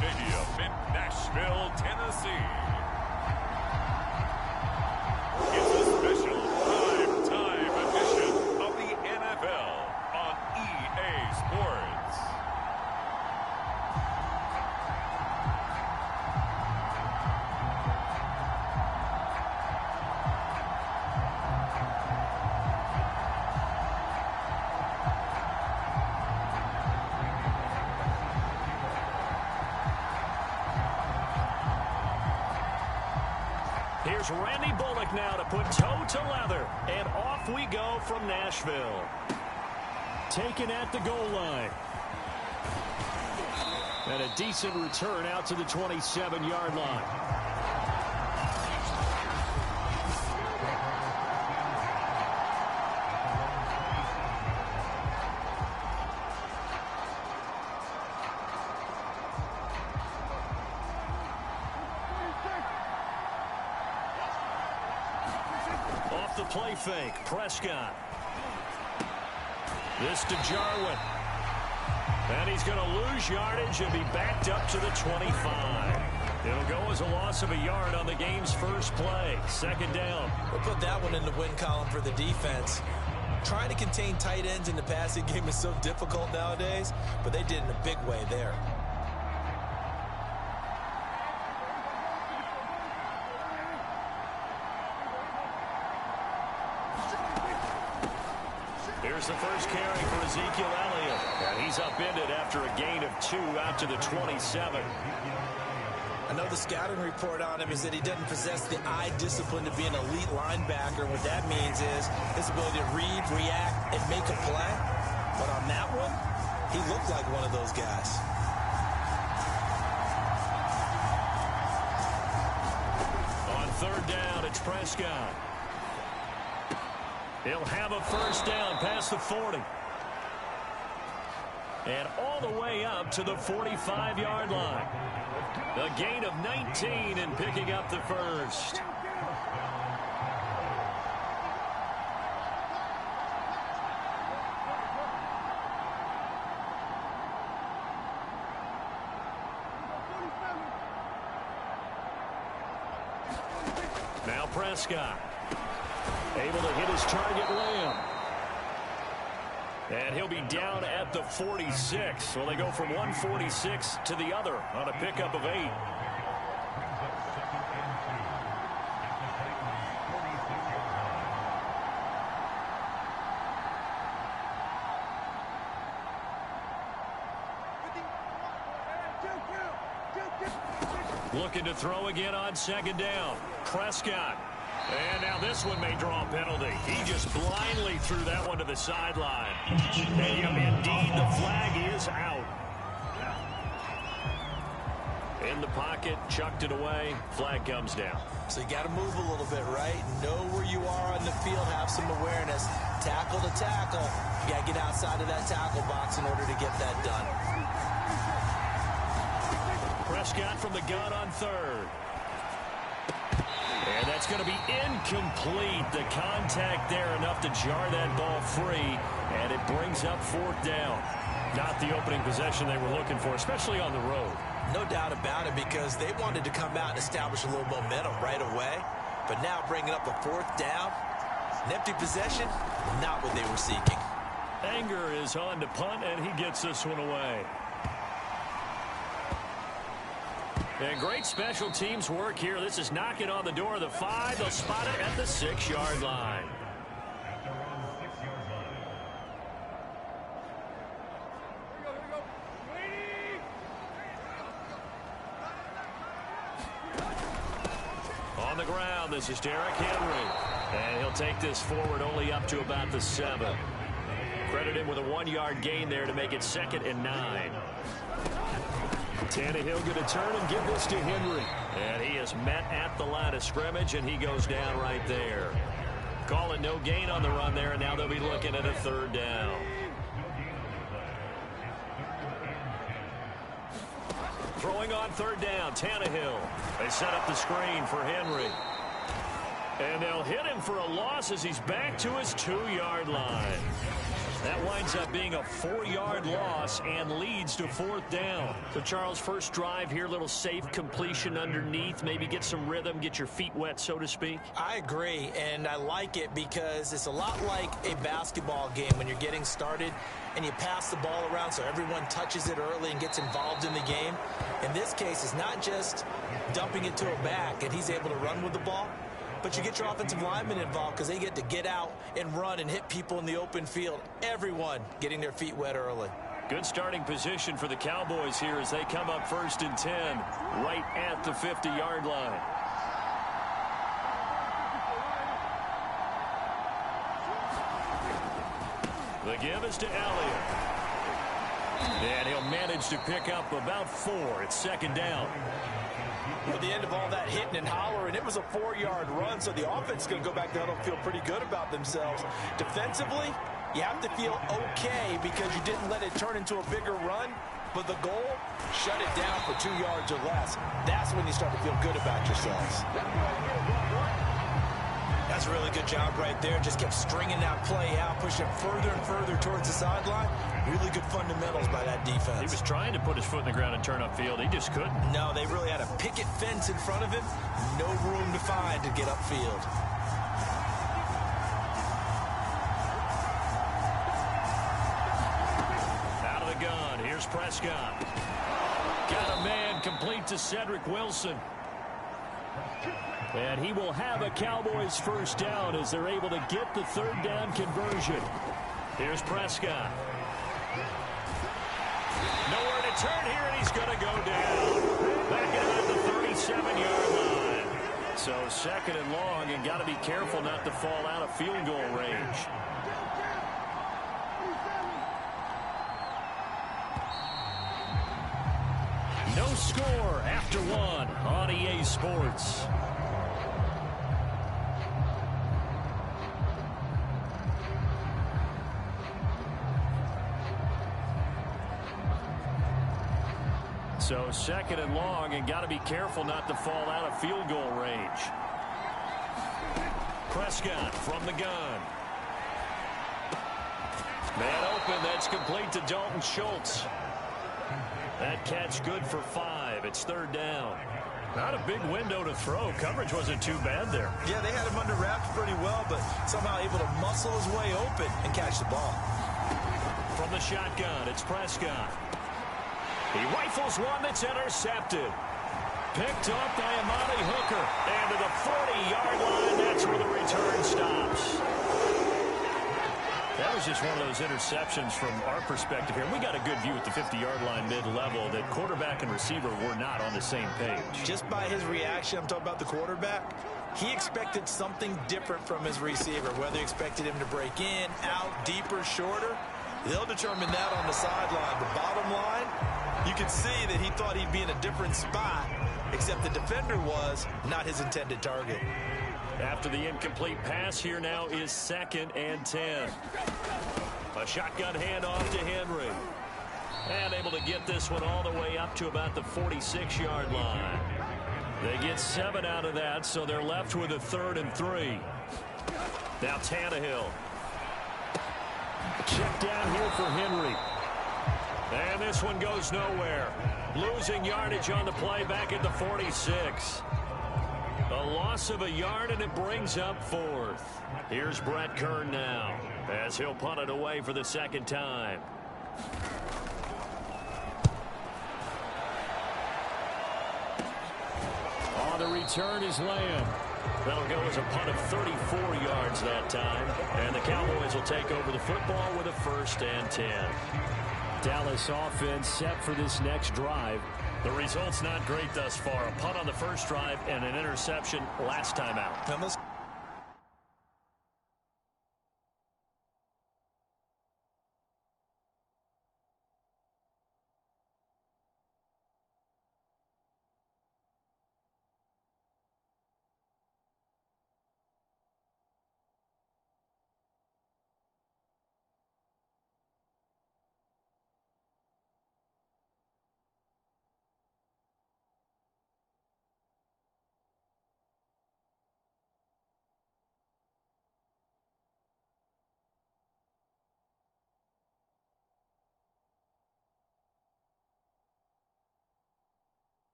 Stadium in Nashville, Tennessee. It's a special prime-time edition of the NFL on EA Sports. Here's Randy Bullock now to put toe to leather. And off we go from Nashville. Taken at the goal line. And a decent return out to the 27-yard line. Off the play fake, Prescott. This to Jarwin. And he's going to lose yardage and be backed up to the 25. It'll go as a loss of a yard on the game's first play. Second down. We'll put that one in the win column for the defense. Trying to contain tight ends in the passing game is so difficult nowadays, but they did in a big way there. Here's the first carry for Ezekiel Elliott. And he's upended after a gain of 2 out to the 27. I know the scouting report on him is that he doesn't possess the eye discipline to be an elite linebacker. What that means is his ability to read, react, and make a play. But on that one, he looked like one of those guys. On third down, it's Prescott. He'll have a first down past the 40. And all the way up to the 45-yard line. A gain of 19 and picking up the first. Now Prescott. Able to hit his target, Lamb. And he'll be down at the 46. So they go from 146 to the other on a pickup of 8. Looking to throw again on second down. Prescott. And now this one may draw a penalty. He just blindly threw that one to the sideline. And indeed, the flag is out. In the pocket, chucked it away. Flag comes down. So you got to move a little bit, right? Know where you are on the field. Have some awareness. Tackle to tackle. You got to get outside of that tackle box in order to get that done. Prescott from the gun on third. And that's going to be incomplete. The contact there enough to jar that ball free. And it brings up fourth down. Not the opening possession they were looking for, especially on the road. No doubt about it, because they wanted to come out and establish a little momentum right away. But now bringing up a fourth down, an empty possession, not what they were seeking. Anger is on to punt, and he gets this one away. And great special teams work here. This is knocking on the door of the 5. They'll spot it at the 6-yard line. On the ground, this is Derrick Henry. And he'll take this forward only up to about the 7. Credit him with a 1-yard gain there to make it 2nd and 9. Tannehill going to turn and give this to Henry. And he is met at the line of scrimmage, and he goes down right there. Call it no gain on the run there, and now they'll be looking at a third down. Throwing on third down, Tannehill. They set up the screen for Henry. And they'll hit him for a loss as he's back to his 2-yard line. That winds up being a 4-yard loss and leads to 4th down. So, Charles, first drive here, little safe completion underneath. Maybe get some rhythm, get your feet wet, so to speak. I agree, and I like it because it's a lot like a basketball game when you're getting started and you pass the ball around so everyone touches it early and gets involved in the game. In this case, it's not just dumping it to a back and he's able to run with the ball, but you get your offensive linemen involved because they get to get out and run and hit people in the open field. Everyone getting their feet wet early. Good starting position for the Cowboys here as they come up 1st and 10 right at the 50-yard line. The give is to Elliott. And he'll manage to pick up about 4. It's 2nd down. At the end of all that hitting and hollering, it was a 4-yard run, so the offense is going to go back down and feel pretty good about themselves. Defensively, you have to feel okay because you didn't let it turn into a bigger run, but the goal, shut it down for 2 yards or less. That's when you start to feel good about yourselves. That's a really good job right there. Just kept stringing that play out, pushing it further and further towards the sideline. Really good fundamentals by that defense. He was trying to put his foot in the ground and turn upfield. He just couldn't. No, they really had a picket fence in front of him. No room to find to get upfield. Out of the gun. Here's Prescott. Got a man complete to Cedric Wilson. And he will have a Cowboys 1st down as they're able to get the 3rd down conversion. Here's Prescott. Nowhere to turn here, and he's going to go down. Back at the 37-yard line. So 2nd and long, and got to be careful not to fall out of field goal range. No score after 1 on EA Sports. So 2nd and long, and got to be careful not to fall out of field goal range. Prescott from the gun. Man open, that's complete to Dalton Schultz. That catch good for 5. It's 3rd down. Not a big window to throw. Coverage wasn't too bad there. Yeah, they had him under wraps pretty well, but somehow able to muscle his way open and catch the ball. From the shotgun, it's Prescott. He rifles one that's intercepted. Picked up by Amani Hooker. And to the 40-yard line, that's where the return stops. That was just one of those interceptions from our perspective here. We got a good view at the 50-yard line mid-level that quarterback and receiver were not on the same page. Just by his reaction, I'm talking about the quarterback, he expected something different from his receiver, whether he expected him to break in, out, deeper, shorter. They'll determine that on the sideline. The bottom line, you can see that he thought he'd be in a different spot, except the defender was not his intended target. After the incomplete pass, here now is 2nd and 10. A shotgun handoff to Henry. And able to get this one all the way up to about the 46-yard line. They get 7 out of that, so they're left with a 3rd and 3. Now Tannehill. Check down here for Henry. And this one goes nowhere. Losing yardage on the play back at the 46. A loss of a yard, and it brings up 4th. Here's Brett Kern now as he'll punt it away for the 2nd time. On the return is Lamb. That'll go as a punt of 34 yards that time. And the Cowboys will take over the football with a 1st and 10. Dallas offense set for this next drive. The result's not great thus far. A punt on the first drive and an interception last time out.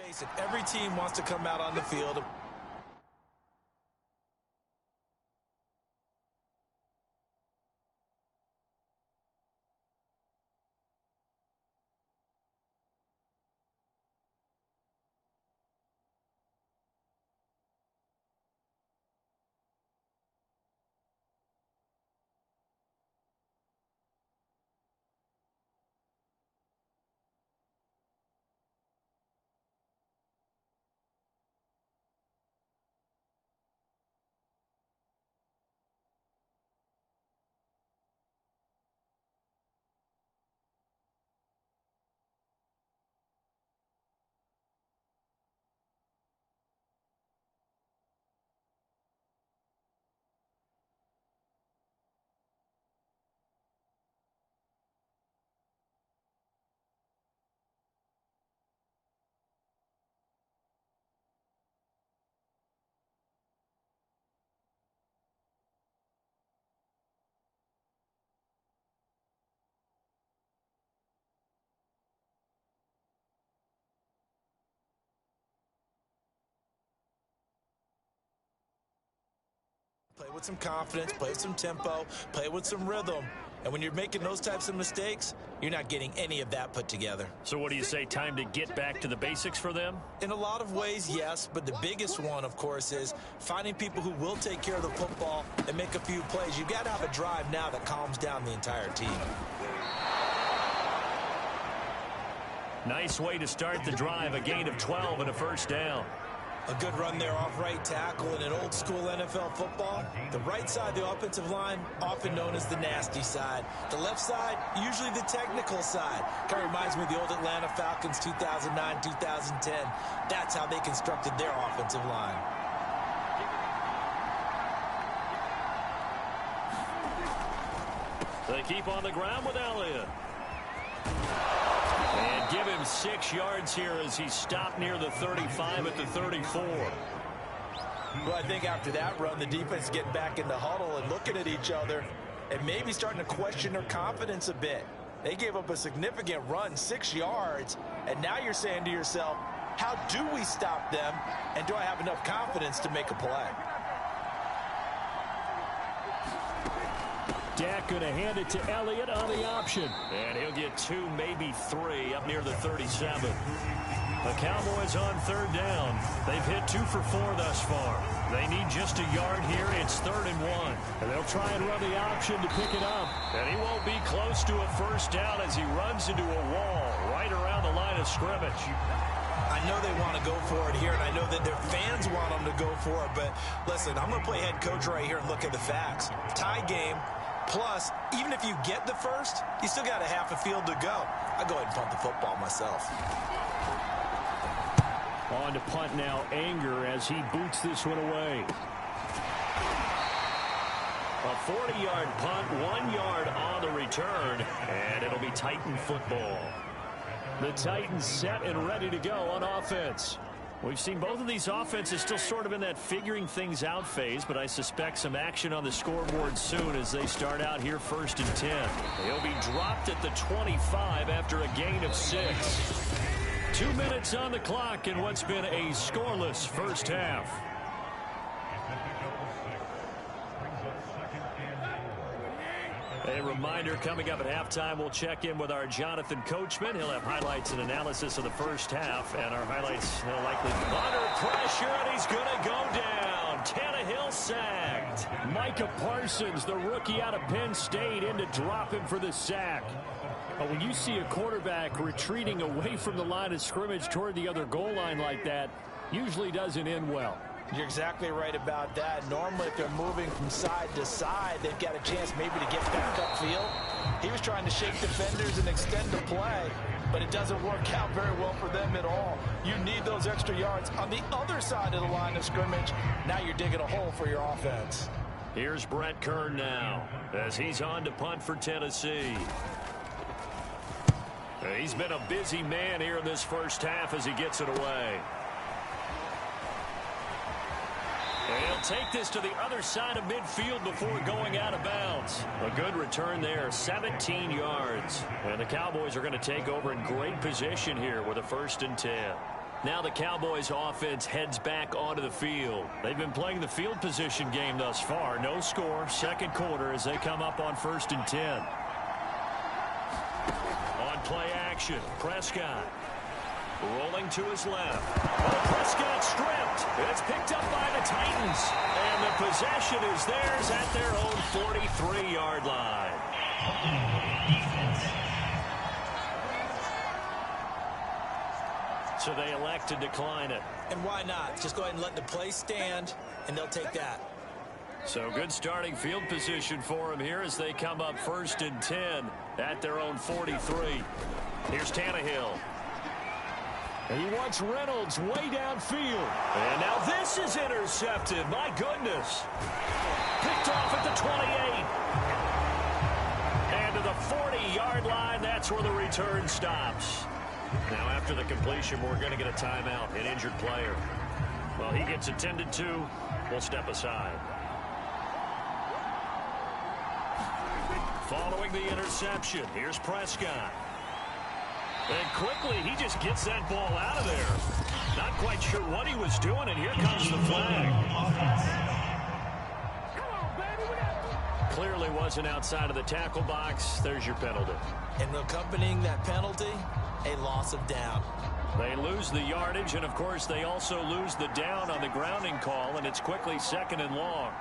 face it, every team wants to come out on the field. Play with some confidence, play with some tempo, play with some rhythm. And when you're making those types of mistakes, you're not getting any of that put together. So what do you say, time to get back to the basics for them? In a lot of ways, yes, but the biggest one, of course, is finding people who will take care of the football and make a few plays. You've got to have a drive now that calms down the entire team. Nice way to start the drive, a gain of 12 and a first down. A good run there off right tackle in an old-school NFL football. The right side of the offensive line, often known as the nasty side. The left side, usually the technical side. Kind of reminds me of the old Atlanta Falcons 2009, 2010. That's how they constructed their offensive line. They keep on the ground with Elliott. And give him 6 yards here as he stopped near the 35 at the 34. Well, I think after that run, the defense getting back in the huddle and looking at each other and maybe starting to question their confidence a bit. They gave up a significant run, 6 yards, and now you're saying to yourself, how do we stop them, and do I have enough confidence to make a play? Dak going to hand it to Elliott on the option. And he'll get 2, maybe 3 up near the 37. The Cowboys on third down. They've hit 2 for 4 thus far. They need just a yard here. It's 3rd and 1. And they'll try and run the option to pick it up. And he won't be close to a first down as he runs into a wall right around the line of scrimmage. I know they want to go for it here, and I know that their fans want them to go for it. But listen, I'm going to play head coach right here and look at the facts. Tie game. Plus, even if you get the first, you still got a half a field to go. I'll go ahead and punt the football myself. On to punt now, Anger, as he boots this one away. A 40-yard punt, 1 yard on the return, and it'll be Titan football. The Titans set and ready to go on offense. We've seen both of these offenses still sort of in that figuring things out phase, but I suspect some action on the scoreboard soon as they start out here 1st and 10. They'll be dropped at the 25 after a gain of 6. 2 minutes on the clock in what's been a scoreless first half. A reminder, coming up at halftime, we'll check in with our Jonathan Coachman. He'll have highlights and analysis of the first half, and our highlights he'll likely under pressure, and he's going to go down. Tannehill sacked. Micah Parsons, the rookie out of Penn State, in to drop him for the sack. But when you see a quarterback retreating away from the line of scrimmage toward the other goal line like that, usually doesn't end well. You're exactly right about that. Normally, if they're moving from side to side, they've got a chance maybe to get back upfield. He was trying to shake defenders and extend the play, but it doesn't work out very well for them at all. You need those extra yards on the other side of the line of scrimmage. Now you're digging a hole for your offense. Here's Brett Kern now as he's on to punt for Tennessee. He's been a busy man here in this first half as he gets it away. And he'll take this to the other side of midfield before going out of bounds. A good return there, 17 yards. And the Cowboys are going to take over in great position here with a 1st and 10. Now the Cowboys offense heads back onto the field. They've been playing the field position game thus far. No score, second quarter as they come up on 1st and 10. On play action, Prescott rolling to his left. Oh, Prescott stripped. It's picked up by the Titans. And the possession is theirs at their own 43-yard line. So they elect to decline it. And why not? Just go ahead and let the play stand, and they'll take that. So good starting field position for them here as they come up 1st and 10 at their own 43. Here's Tannehill. And he wants Reynolds way downfield. And now this is intercepted. My goodness. Picked off at the 28. And to the 40-yard line, that's where the return stops. Now after the completion, we're going to get a timeout, an injured player. Well, he gets attended to. We'll step aside. Following the interception, here's Prescott. And quickly, he just gets that ball out of there. Not quite sure what he was doing, and here comes the flag. Clearly wasn't outside of the tackle box. There's your penalty. And accompanying that penalty, a loss of down. They lose the yardage, and of course, they also lose the down on the grounding call, and it's quickly 2nd and long.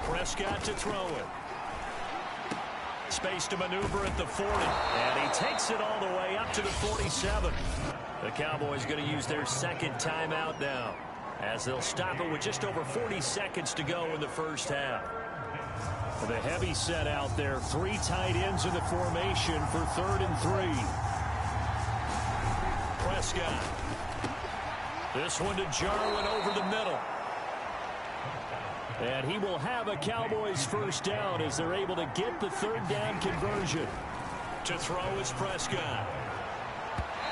Prescott to throw it. Space to maneuver at the 40. And he takes it all the way up to the 47. The Cowboys going to use their second timeout now, as they'll stop it with just over 40 seconds to go in the first half. The heavy set out there. 3 tight ends in the formation for 3rd and 3. Prescott. This one to Jarwin over the middle. And he will have a Cowboys first down as they're able to get the 3rd down conversion. To throw is Prescott.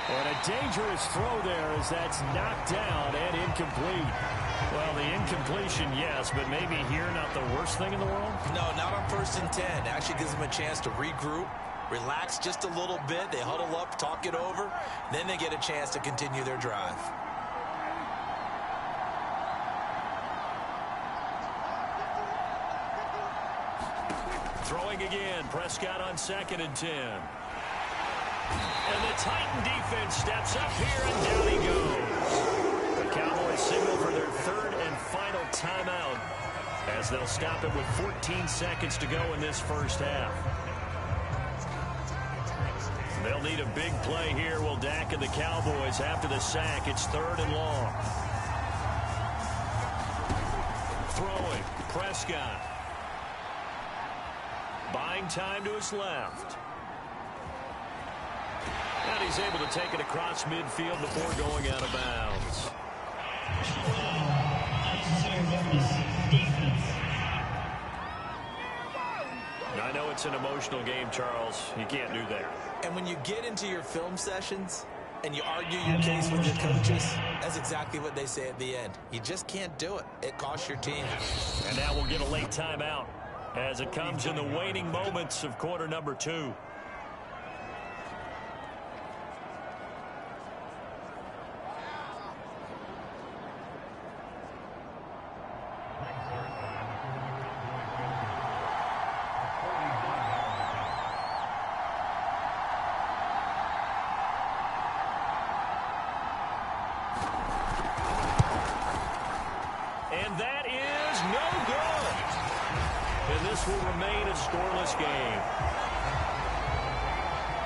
And a dangerous throw there as that's knocked down and incomplete. Well, the incompletion, yes, but maybe here not the worst thing in the world? No, not on 1st and 10. Actually gives them a chance to regroup, relax just a little bit. They huddle up, talk it over. Then they get a chance to continue their drive. Throwing again, Prescott on 2nd and 10. And the Titan defense steps up here, and down he goes. The Cowboys signal for their 3rd and final timeout as they'll stop it with 14 seconds to go in this first half. They'll need a big play here, will Dak and the Cowboys after the sack. It's 3rd and long. Throwing, Prescott. Buying time to his left. And he's able to take it across midfield before going out of bounds. I know it's an emotional game, Charles. You can't do that. And when you get into your film sessions and you argue your case with your coaches, that's exactly what they say at the end. You just can't do it. It costs your team. And now we'll get a late timeout as it comes in the waning moments of quarter number 2. And that is no good. And this will remain a scoreless game.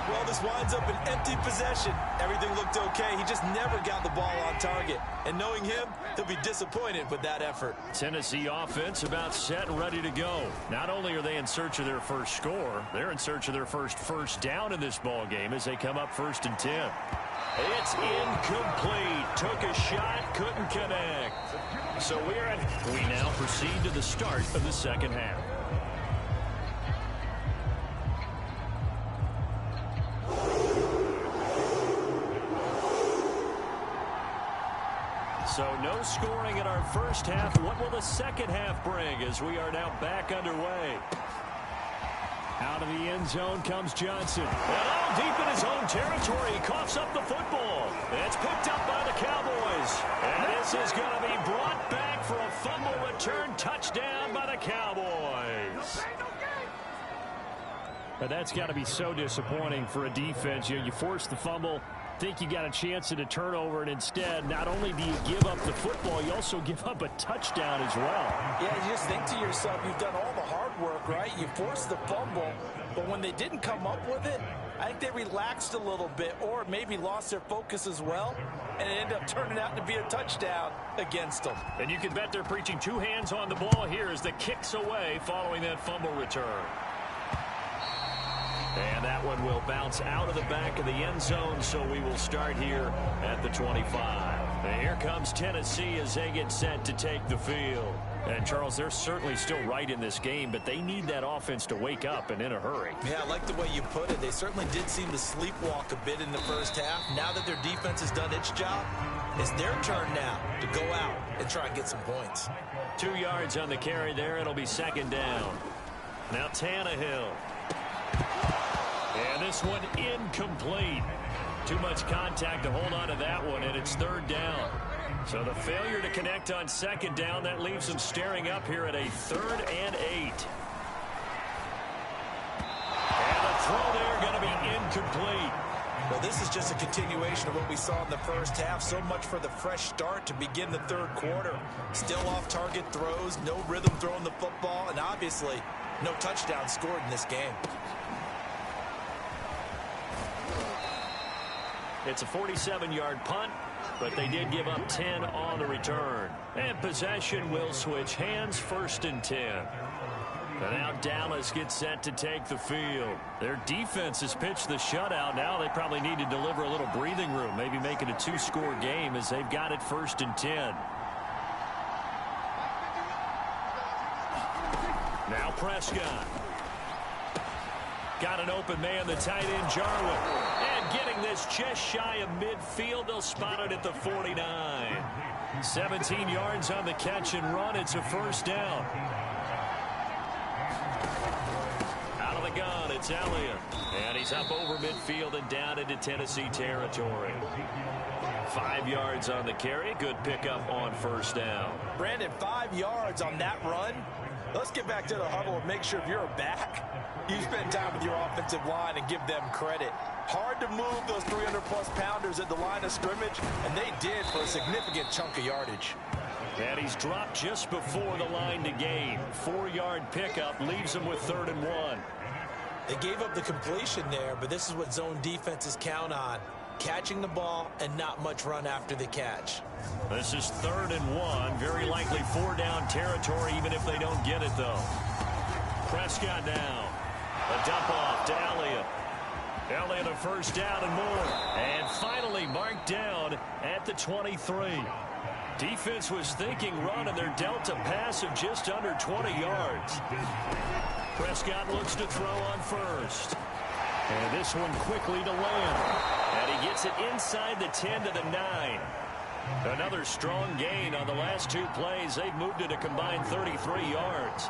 Well, this winds up an empty possession. Everything looked okay. He just never got the ball on target. And knowing him, he'll be disappointed with that effort. Tennessee offense about set and ready to go. Not only are they in search of their first score, they're in search of their first down in this ball game as they come up 1st and 10. It's incomplete. Took a shot, couldn't connect. So we now proceed to the start of the second half. So no scoring in our first half. What will the second half bring as we are now back underway? Out of the end zone comes Johnson. And all deep in his own territory. He coughs up the football. It's picked up by the Cowboys. And this is going to be brought back for a fumble return touchdown by the Cowboys. But that's got to be so disappointing for a defense. You force the fumble, think you got a chance at a turnover, and instead, not only do you give up the football, you also give up a touchdown as well. Yeah, you just think to yourself, you've done all the hard work, right? You forced the fumble, but when they didn't come up with it, I think they relaxed a little bit or maybe lost their focus as well, and it ended up turning out to be a touchdown against them. And you can bet they're preaching two hands on the ball here as the kick's away following that fumble return. And that one will bounce out of the back of the end zone, so we will start here at the 25. And here comes Tennessee as they get set to take the field. And, Charles, they're certainly still right in this game, but they need that offense to wake up and in a hurry. Yeah, I like the way you put it. They certainly did seem to sleepwalk a bit in the first half. Now that their defense has done its job, it's their turn now to go out and try and get some points. 2 yards on the carry there. It'll be second down. Now Tannehill. And this one incomplete. Too much contact to hold on to that one, and it's third down. So the failure to connect on second down, that leaves them staring up here at a 3rd and 8. And the throw there going to be incomplete. Well, this is just a continuation of what we saw in the first half. So much for the fresh start to begin the third quarter. Still off-target throws, no rhythm throwing the football, and obviously no touchdown scored in this game. It's a 47-yard punt, but they did give up 10 on the return. And possession will switch hands, 1st and 10. And now Dallas gets set to take the field. Their defense has pitched the shutout. Now they probably need to deliver a little breathing room, maybe make it a 2-score game as they've got it 1st and 10. Now Prescott. Got an open man, the tight end, Jarwin. And getting this just shy of midfield. They'll spot it at the 49. 17 yards on the catch and run. It's a 1st down. Out of the gun, it's Elliott. And he's up over midfield and down into Tennessee territory. 5 yards on the carry. Good pickup on 1st down. Brandon, 5 yards on that run. Let's get back to the huddle and make sure if you're a back, you spend time with your offensive line and give them credit. Hard to move those 300-plus pounders at the line of scrimmage, and they did for a significant chunk of yardage. And he's dropped just before the line to gain. 4-yard pickup leaves him with 3rd and 1. They gave up the completion there, but this is what zone defenses count on. Catching the ball and not much run after the catch. This is 3rd and 1. Very likely 4-down territory, even if they don't get it, though. Prescott now. A dump off to Elliott. Elliott a 1st down and more. And finally marked down at the 23. Defense was thinking run, and they're dealt a pass of just under 20 yards. Prescott looks to throw on 1st. And this one quickly to Lamb. And he gets it inside the 10 to the 9. Another strong gain on the last 2 plays. They've moved it a combined 33 yards.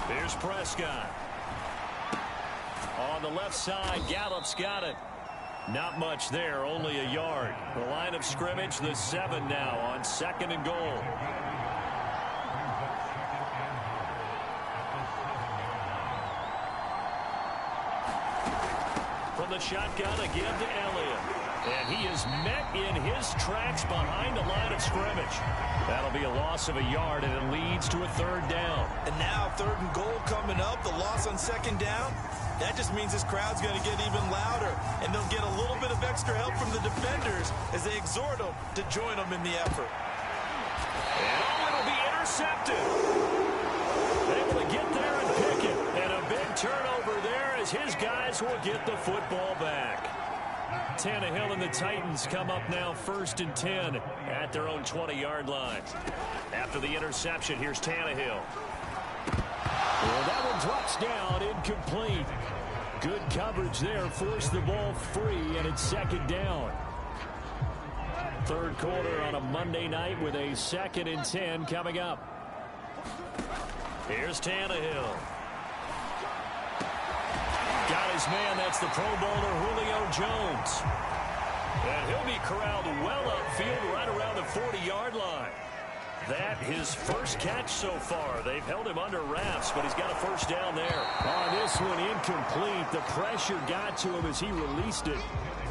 Here's Prescott. On the left side, Gallup's got it. Not much there, only a yard. The line of scrimmage, the 7 now on 2nd and goal. From the shotgun again to Elliott. And he is met in his tracks behind the line of scrimmage. That'll be a loss of a yard, and it leads to a 3rd down. And now 3rd and goal coming up, the loss on 2nd down. That just means this crowd's going to get even louder, and they'll get a little bit of extra help from the defenders as they exhort them to join them in the effort. And it'll be intercepted. Able to get there and pick it. And a big turnover there as his guys will get the football back. Tannehill and the Titans come up now 1st and 10 at their own 20-yard line. After the interception, here's Tannehill. Well, that one drops down, incomplete. Good coverage there, forced the ball free, and it's 2nd down. Third quarter on a Monday night with a 2nd and 10 coming up. Here's Tannehill. Got his man. That's the Pro Bowler Julio Jones. And he'll be corralled well upfield right around the 40-yard line. That his first catch so far. They've held him under wraps, but he's got a first down there. On this one, incomplete. The pressure got to him as he released it.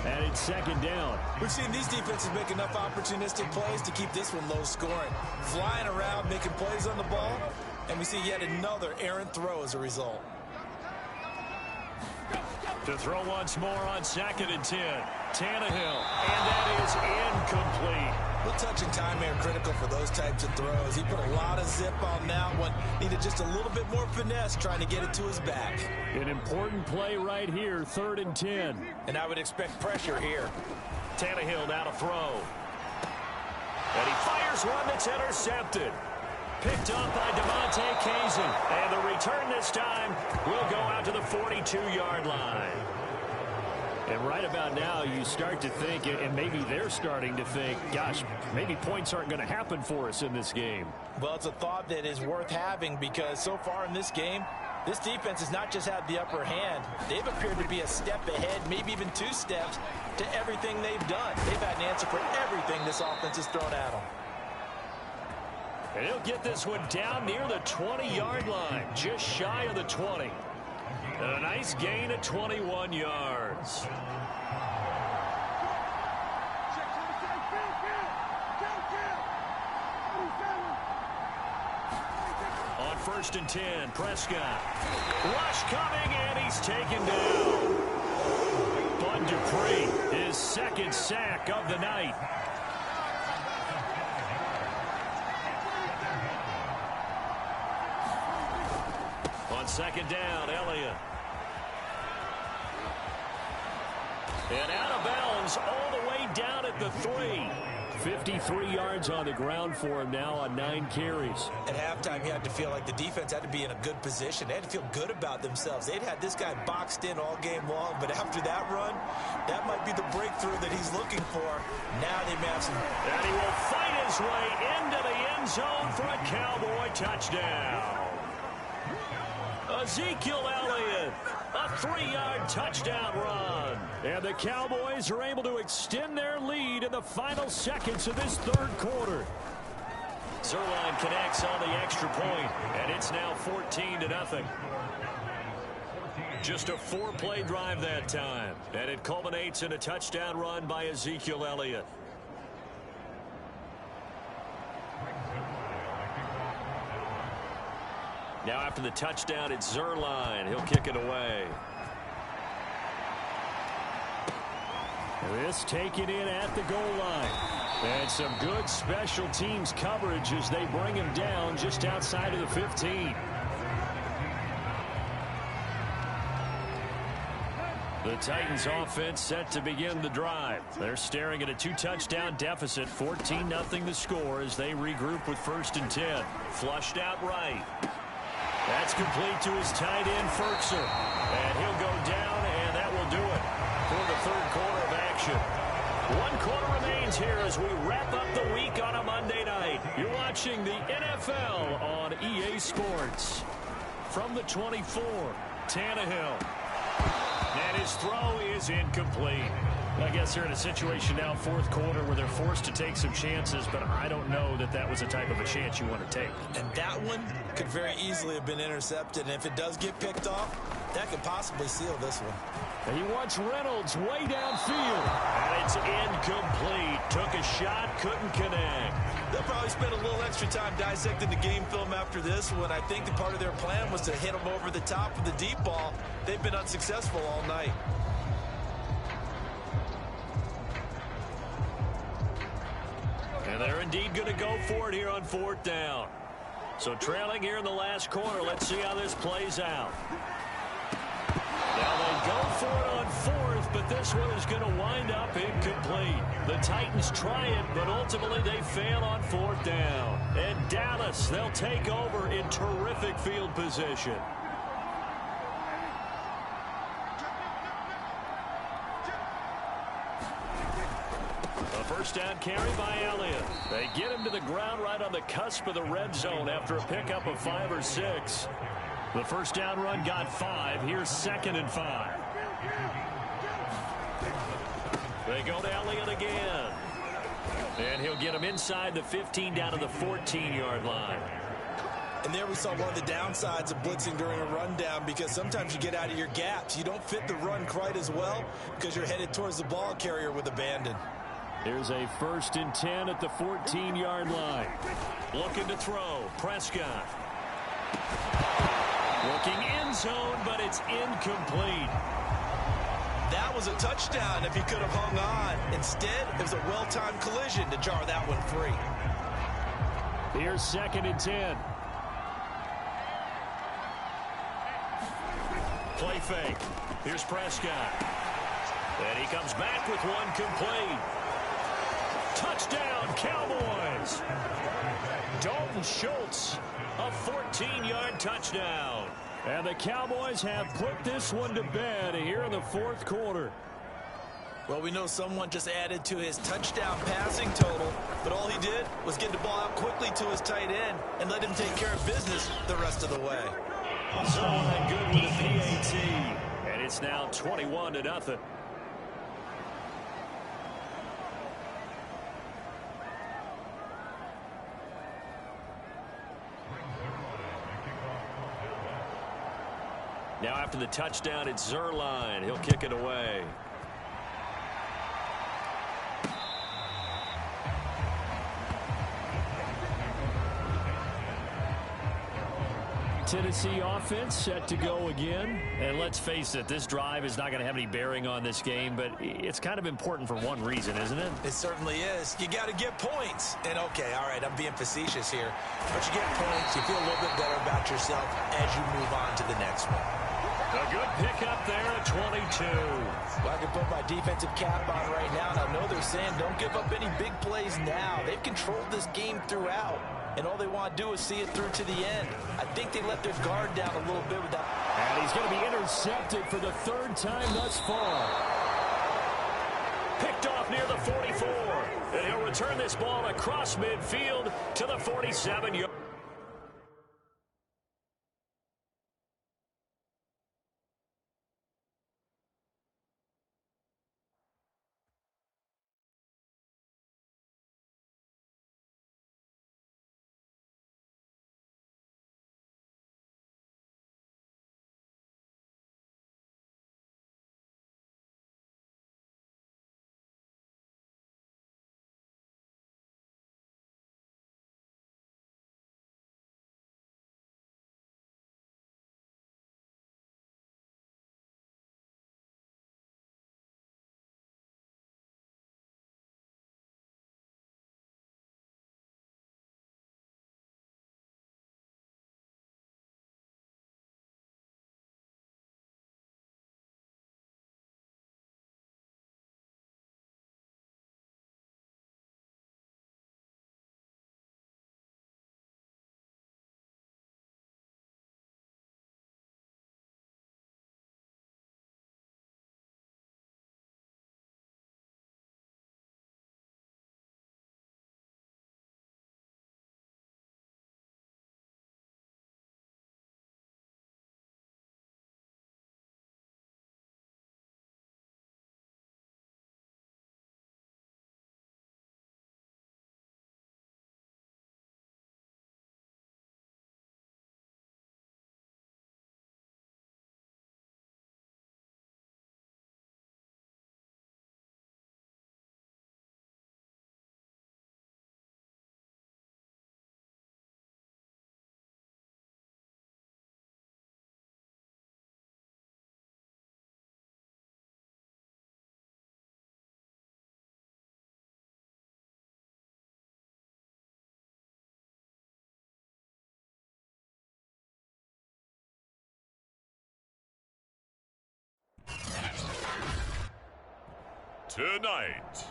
And it's 2nd down. We've seen these defenses make enough opportunistic plays to keep this one low scoring. Flying around, making plays on the ball. And we see yet another errant throw as a result. To throw once more on 2nd and 10. Tannehill. And that is incomplete. The touch and time are critical for those types of throws. He put a lot of zip on that one. Needed just a little bit more finesse trying to get it to his back. An important play right here, 3rd and 10. And I would expect pressure here. Tannehill now to throw. And he fires one that's intercepted. Picked up by DeMonte Kazin. And the return this time will go out to the 42-yard line. And right about now, you start to think, and maybe they're starting to think, gosh, maybe points aren't going to happen for us in this game. Well, it's a thought that is worth having because so far in this game, this defense has not just had the upper hand. They've appeared to be a step ahead, maybe even 2 steps to everything they've done. They've had an answer for everything this offense has thrown at them. And he'll get this one down near the 20-yard line, just shy of the 20. And a nice gain of 21 yards. On 1st and 10, Prescott. Rush coming, and he's taken down. Bud Dupree, his 2nd sack of the night. On 2nd down, Elliott. And out of bounds all the way down at the 3. 53 yards on the ground for him now on 9 carries. At halftime, you had to feel like the defense had to be in a good position. They had to feel good about themselves. They'd had this guy boxed in all game long, but after that run, that might be the breakthrough that he's looking for. Now they match him. And he will fight his way into the end zone for a Cowboy touchdown. Ezekiel Elliott, a 3-yard touchdown run. And the Cowboys are able to extend their lead in the final seconds of this 3rd quarter. Zerline connects on the extra point, and it's now 14-0. Just a 4-play drive that time, and it culminates in a touchdown run by Ezekiel Elliott. Now after the touchdown, it's Zerline. He'll kick it away. This taken in at the goal line. And some good special teams coverage as they bring him down just outside of the 15. The Titans offense set to begin the drive. They're staring at a 2-touchdown deficit, 14-0 the score as they regroup with 1st and 10. Flushed out right. That's complete to his tight end, Ferkser. And he'll go down, and that will do it for the 3rd quarter of action. 1 quarter remains here as we wrap up the week on a Monday night. You're watching the NFL on EA Sports. From the 24, Tannehill. And his throw is incomplete. I guess they're in a situation now, 4th quarter, where they're forced to take some chances, but I don't know that that was the type of a chance you want to take. And that one could very easily have been intercepted, and if it does get picked off, that could possibly seal this one. And he wants Reynolds way downfield. And it's incomplete. Took a shot, couldn't connect. They'll probably spend a little extra time dissecting the game film after this one. I think the part of their plan was to hit them over the top with the deep ball. They've been unsuccessful all night. And they're indeed going to go for it here on 4th down. So trailing here in the last quarter. Let's see how this plays out. Now they go for it on 4th, but this one is going to wind up incomplete. The Titans try it, but ultimately they fail on 4th down. And Dallas, they'll take over in terrific field position. A 1st down carry by Elliott. They get him to the ground right on the cusp of the red zone after a pickup of 5 or 6. The first down run got 5. Here's 2nd and 5. They go to Elliott again. And he'll get him inside the 15 down to the 14-yard line. And there we saw one of the downsides of blitzing during a rundown, because sometimes you get out of your gaps. You don't fit the run quite as well because you're headed towards the ball carrier with abandon. Here's a 1st and 10 at the 14-yard line. Looking to throw. Prescott. Looking end zone, but it's incomplete. That was a touchdown if he could have hung on. Instead, it was a well-timed collision to jar that one free. Here's 2nd and 10. Play fake. Here's Prescott. And he comes back with one complete. Touchdown, Cowboys. Dalton Schultz, a 14-yard touchdown. And the Cowboys have put this one to bed here in the 4th quarter. Well, we know someone just added to his touchdown passing total, but all he did was get the ball out quickly to his tight end and let him take care of business the rest of the way. So that good with a PAT. And it's now 21-0. Now after the touchdown, it's Zerline. He'll kick it away. Tennessee offense set to go again. And let's face it, this drive is not going to have any bearing on this game, but it's kind of important for one reason, isn't it? It certainly is. You got to get points. And, okay, all right, I'm being facetious here. But you get points, you feel a little bit better about yourself as you move on to the next one. A good pickup there at 22. Well, I can put my defensive cap on right now, and I know they're saying don't give up any big plays now. They've controlled this game throughout, and all they want to do is see it through to the end. I think they let their guard down a little bit with that. And he's going to be intercepted for the 3rd time thus far. Picked off near the 44. And he'll return this ball across midfield to the 47-yard. Tonight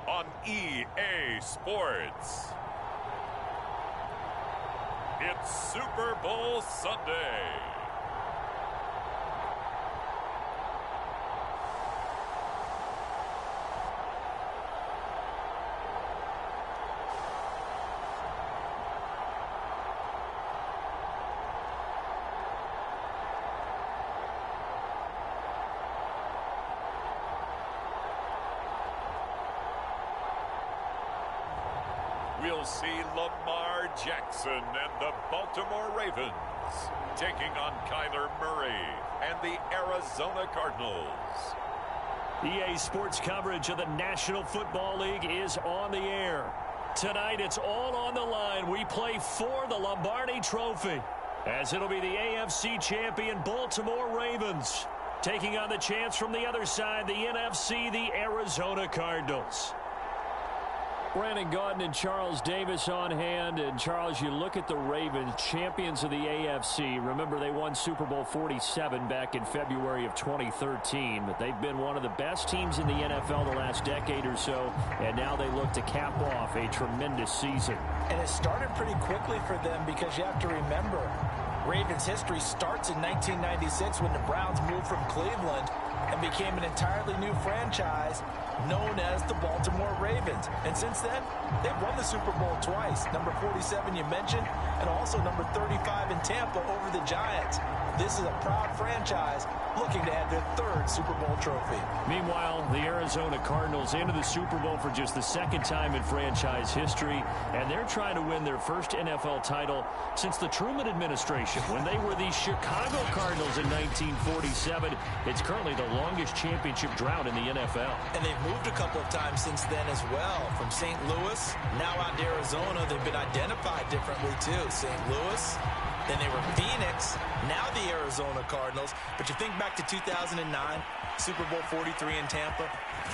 on EA Sports, it's Super Bowl Sunday. we'll see Lamar Jackson and the Baltimore Ravens taking on Kyler Murray and the Arizona Cardinals. EA Sports coverage of the National Football League is on the air. Tonight, it's all on the line. We play for the Lombardi Trophy, as it'll be the AFC champion Baltimore Ravens taking on the chance from the other side, the NFC, the Arizona Cardinals. Brandon Gaudin and Charles Davis on hand. And, Charles, you look at the Ravens, champions of the AFC. Remember, they won Super Bowl 47 back in February of 2013. But they've been one of the best teams in the NFL the last decade or so. And now they look to cap off a tremendous season. And it started pretty quickly for them because you have to remember, Ravens history starts in 1996 when the Browns moved from Cleveland and became an entirely new franchise known as the Baltimore Ravens. And since then, they've won the Super Bowl twice. Number 47 you mentioned, and also number 35 in Tampa over the Giants. This is a proud franchise looking to add their third Super Bowl trophy. Meanwhile, the Arizona Cardinals into the Super Bowl for just the second time in franchise history, and they're trying to win their first NFL title since the Truman administration when they were the Chicago Cardinals in 1947. It's currently the longest championship drought in the NFL. And they've moved a couple of times since then as well. From St. Louis, now out to Arizona. They've been identified differently too. St. Louis, then they were Phoenix, now the Arizona Cardinals. But you think back to 2009, Super Bowl 43 in Tampa,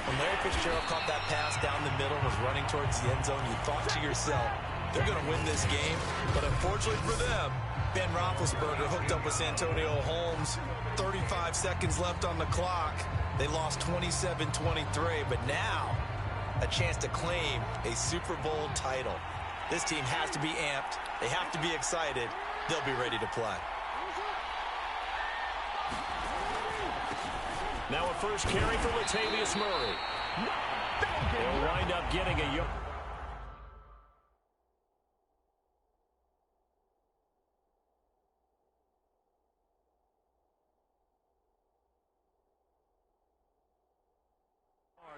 when Larry Fitzgerald caught that pass down the middle and was running towards the end zone, you thought to yourself, they're going to win this game. But unfortunately for them, Ben Roethlisberger hooked up with Santonio Holmes. 35 seconds left on the clock. They lost 27-23, but now a chance to claim a Super Bowl title. This team has to be amped. They have to be excited. They'll be ready to play. Now a first carry for Latavius Murray. He'll wind up getting a yard.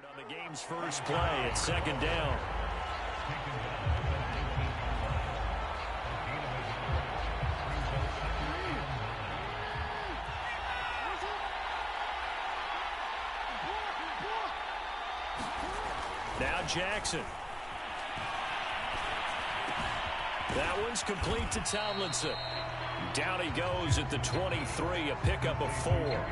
On the game's first play, it's second down. Now Jackson. That one's complete to Tomlinson. Down he goes at the 23, a pickup of 4.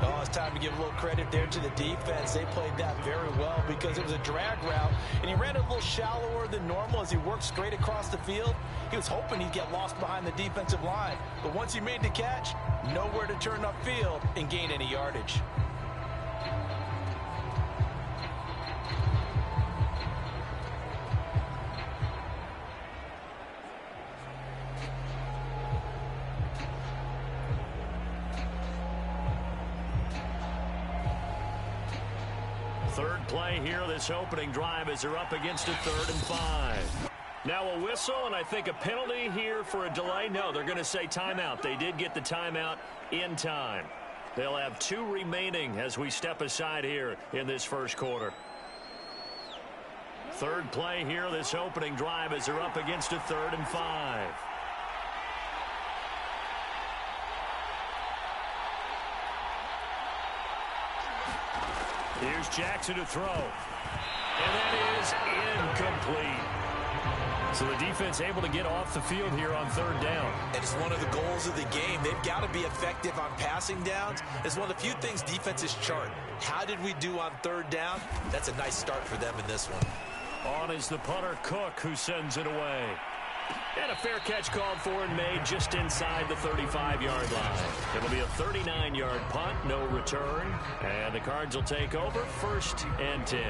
Oh, it's time to give a little credit there to the defense. They played that very well because it was a drag route, and he ran a little shallower than normal as he worked straight across the field. He was hoping he'd get lost behind the defensive line, but once he made the catch, nowhere to turn upfield and gain any yardage. Third play here, this opening drive, as they're up against a 3rd and 5. Now a whistle, and I think a penalty here for a delay. No, they're going to say timeout. They did get the timeout in time. They'll have 2 remaining as we step aside here in this first quarter. Third play here, this opening drive, as they're up against a 3rd and 5. Here's Jackson to throw. And that is incomplete. So the defense able to get off the field here on 3rd down. And it's one of the goals of the game. They've got to be effective on passing downs. It's one of the few things defenses chart. How did we do on 3rd down? That's a nice start for them in this one. On is the punter, Cook, who sends it away. And a fair catch called for and made just inside the 35-yard line. It'll be a 39-yard punt, no return. And the Cards will take over, 1st and 10.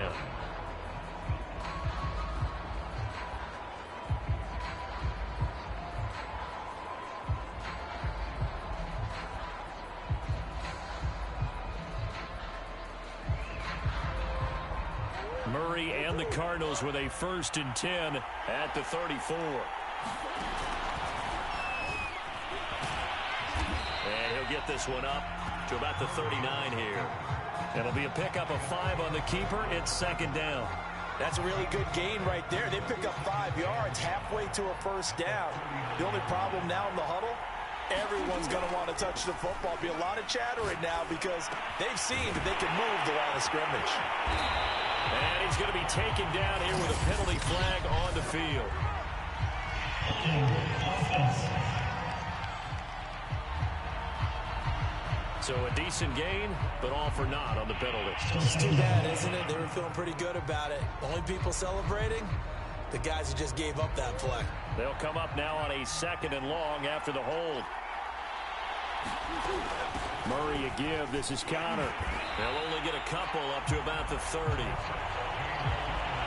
Murray and the Cardinals with a 1st and 10 at the 34. And he'll get this one up to about the 39 here. It'll be a pickup of 5 on the keeper. It's 2nd down. That's a really good gain right there. They pick up 5 yards halfway to a first down. The only problem now in the huddle, everyone's going to want to touch the football. Be a lot of chatter right now because they've seen that they can move the line of scrimmage. And he's going to be taken down here with a penalty flag on the field. So a decent gain, but all for naught on the penalty. It's too bad, isn't it? They were feeling pretty good about it. Only people celebrating, the guys who just gave up that play. They'll come up now on a 2nd and long after the hold. Murray a give. This is Connor. They'll only get a couple up to about the 30.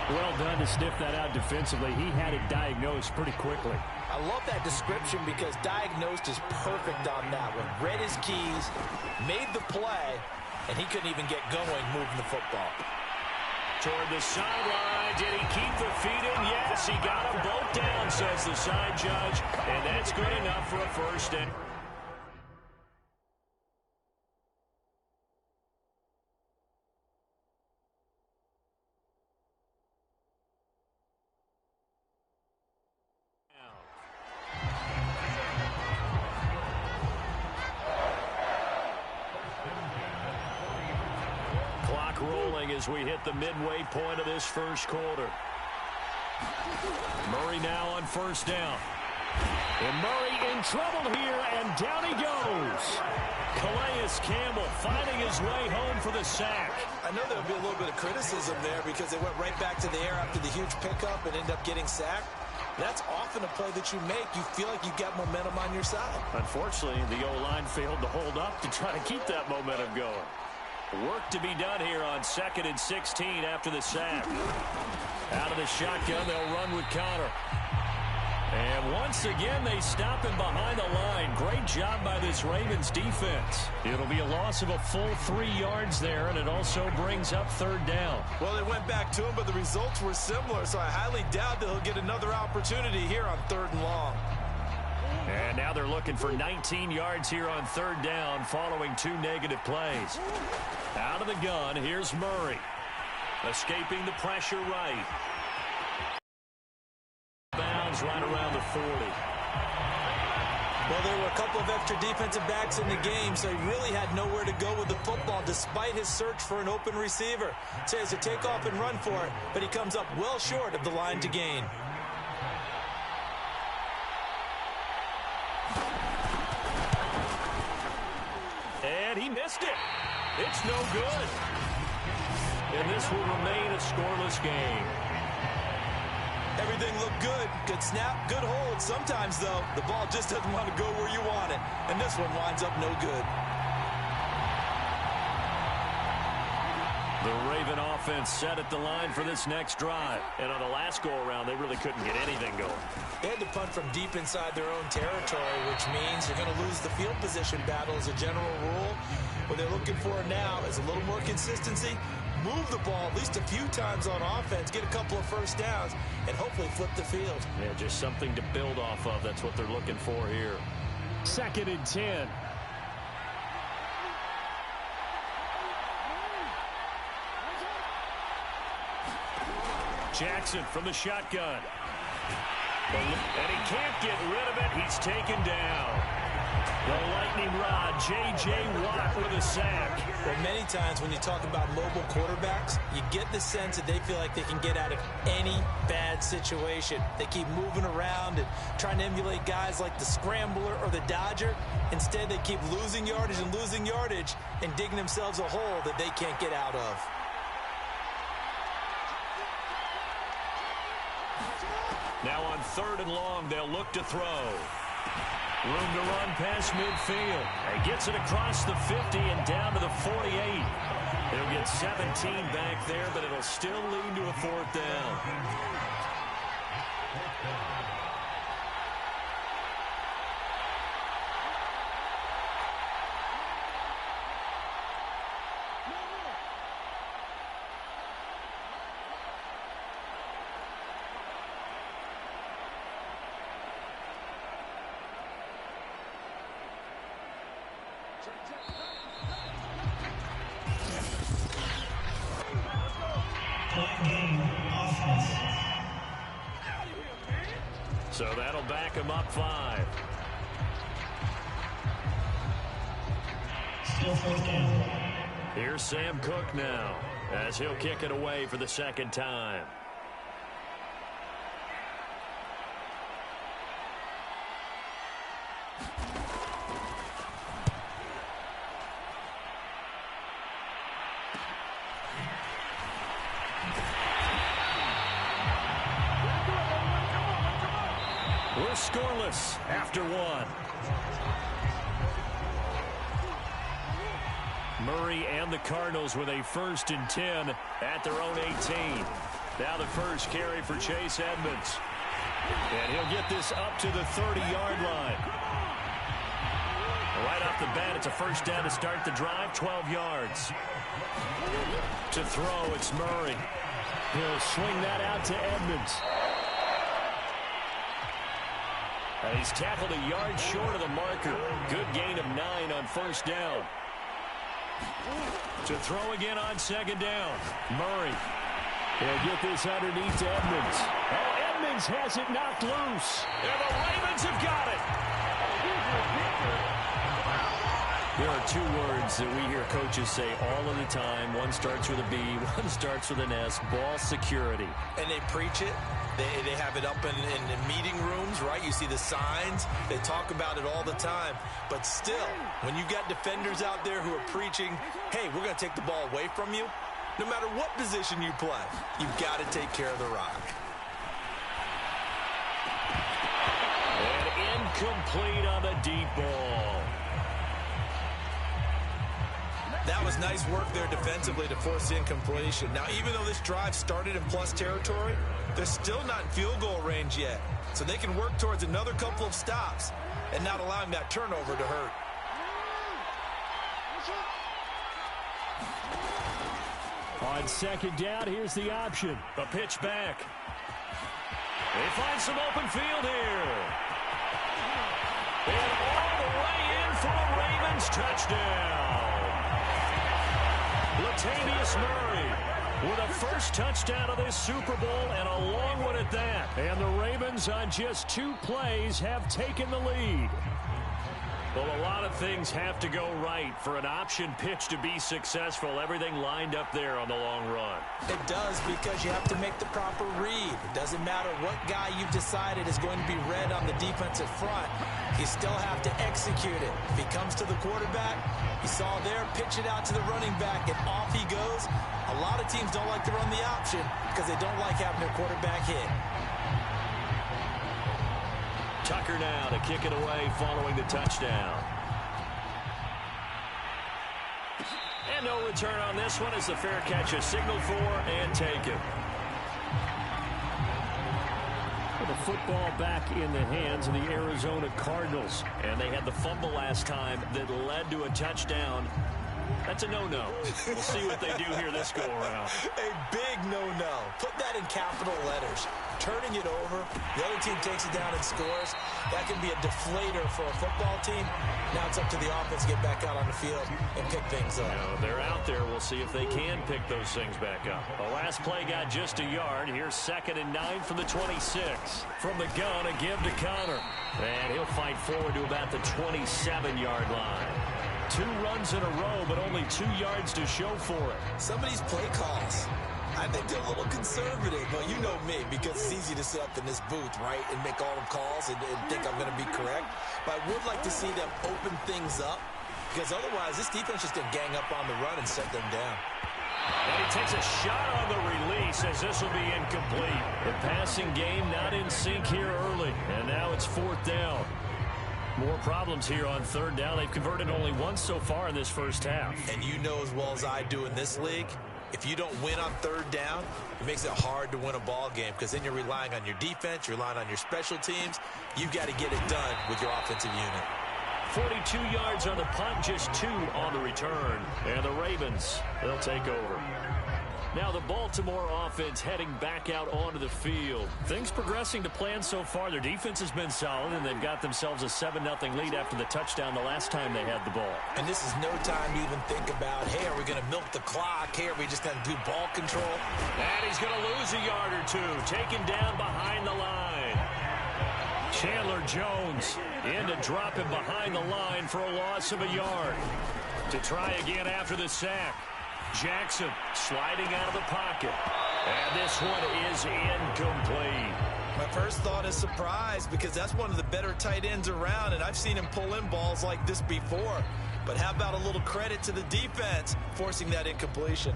Well done to sniff that out defensively. He had it diagnosed pretty quickly. I love that description because diagnosed is perfect on that one. Read his keys, made the play, and he couldn't even get going moving the football. Toward the sideline. Did he keep the feet in? Yes, he got them both down, says the side judge. And that's good enough for a first down. Rolling as we hit the midway point of this first quarter. Murray now on first down. And Murray in trouble here, and down he goes. Calais Campbell finding his way home for the sack. I know there'll be a little bit of criticism there because they went right back to the air after the huge pickup and ended up getting sacked. That's often a play that you make. You feel like you've got momentum on your side. Unfortunately, the O-line failed to hold up to try to keep that momentum going. Work to be done here on 2nd and 16 after the sack. Out of the shotgun, they'll run with Connor. And once again, they stop him behind the line. Great job by this Ravens defense. It'll be a loss of a full 3 yards there, and it also brings up 3rd down. Well, they went back to him, but the results were similar, so I highly doubt that he'll get another opportunity here on 3rd and long. And now they're looking for 19 yards here on 3rd down following 2 negative plays. Out of the gun, here's Murray. Escaping the pressure right. Bounds right around the 40. Well, there were a couple of extra defensive backs in the game, so he really had nowhere to go with the football despite his search for an open receiver. So he has to take off and run for it, but he comes up well short of the line to gain. And he missed it. It's no good. And this will remain a scoreless game. Everything looked good. Good snap, good hold. Sometimes, though, the ball just doesn't want to go where you want it. And this one winds up no good. The Raven offense set at the line for this next drive. And on the last go-around, they really couldn't get anything going. They had to punt from deep inside their own territory, which means you're going to lose the field position battle as a general rule. What they're looking for now is a little more consistency, move the ball at least a few times on offense, get a couple of first downs, and hopefully flip the field. Yeah, just something to build off of. That's what they're looking for here. 2nd and 10. Jackson from the shotgun. And he can't get rid of it. He's taken down. The lightning rod, J.J. Watt with a sack. Well, many times when you talk about mobile quarterbacks, you get the sense that they feel like they can get out of any bad situation. They keep moving around and trying to emulate guys like the scrambler or the dodger. Instead, they keep losing yardage and digging themselves a hole that they can't get out of. Now on 3rd and long, they'll look to throw. Room to run past midfield. He gets it across the 50 and down to the 48. They'll get 17 back there, but it'll still lead to a 4th down. Game So that'll back him up 5. Still first down. Here's Sam Cook now as he'll kick it away for the second time. We're scoreless after 1. Murray and the Cardinals with a 1st and 10 at their own 18. Now the first carry for Chase Edmonds. And he'll get this up to the 30-yard line. Right off the bat, it's a first down to start the drive, 12 yards. To throw, it's Murray. He'll swing that out to Edmonds. And he's tackled a yard short of the marker. Good gain of 9 on first down. To throw again on second down. Murray. He'll get this underneath to Edmonds. Oh, Edmonds has it knocked loose. And the Ravens have got it. There are 2 words that we hear coaches say all of the time. One starts with a B, one starts with an S. Ball security. And they preach it. They have it up in meeting rooms, right? You see the signs. They talk about it all the time. But still, when you got defenders out there who are preaching, hey, we're going to take the ball away from you, no matter what position you play, you've got to take care of the rock. And incomplete on the deep ball. That was nice work there defensively to force the incompletion. Now, even though this drive started in plus territory, they're still not in field goal range yet. So they can work towards another couple of stops and not allowing that turnover to hurt. On second down, here's the option. A pitch back. They find some open field here. And all the way in for a Ravens touchdown. Latavius Murray with a first touchdown of this Super Bowl and a long one at that. And the Ravens on just 2 plays have taken the lead. Well, a lot of things have to go right for an option pitch to be successful. Everything lined up there on the long run. It does, because you have to make the proper read. It doesn't matter what guy you've decided is going to be read on the defensive front. You still have to execute it. If he comes to the quarterback, you saw there, pitch it out to the running back, and off he goes. A lot of teams don't like to run the option because they don't like having their quarterback hit. Tucker now to kick it away following the touchdown. And no return on this one as the fair catch is signaled for and taken. The football back in the hands of the Arizona Cardinals. And they had the fumble last time that led to a touchdown. That's a no-no. We'll see what they do here this go-around. A big no-no. Put that in capital letters. Turning it over, the other team takes it down and scores. That can be a deflator for a football team. Now it's up to the offense to get back out on the field and pick things up. They're out there. We'll see if they can pick those things back up. The last play got just a yard. Here's 2nd and 9 from the 26. From the gun, a give to Connor. And he'll fight forward to about the 27-yard line. 2 runs in a row, but only 2 yards to show for it. Some of these play calls, I think they're a little conservative. But you know me, because it's easy to sit up in this booth, right, and make all the calls and think I'm going to be correct. But I would like to see them open things up, because otherwise this defense is going to gang up on the run and set them down. And he takes a shot on the release as this will be incomplete. The passing game not in sync here early, and now it's 4th down. More problems here on 3rd down. They've converted only once so far in this first half. And you know as well as I do in this league, if you don't win on 3rd down, it makes it hard to win a ball game, because then you're relying on your defense, you're relying on your special teams. You've got to get it done with your offensive unit. 42 yards on the punt, just 2 on the return. And the Ravens, they'll take over. Now the Baltimore offense heading back out onto the field. Things progressing to plan so far. Their defense has been solid, and they've got themselves a 7-0 lead after the touchdown the last time they had the ball. And this is no time to even think about, hey, are we going to milk the clock? Hey, are we just going to do ball control? And he's going to lose a yard or 2. Taken down behind the line. Chandler Jones in to drop him behind the line for a loss of a yard. To try again after the sack. Jackson sliding out of the pocket. And this one is incomplete. My first thought is surprise because that's one of the better tight ends around, and I've seen him pull in balls like this before. But how about a little credit to the defense forcing that incompletion?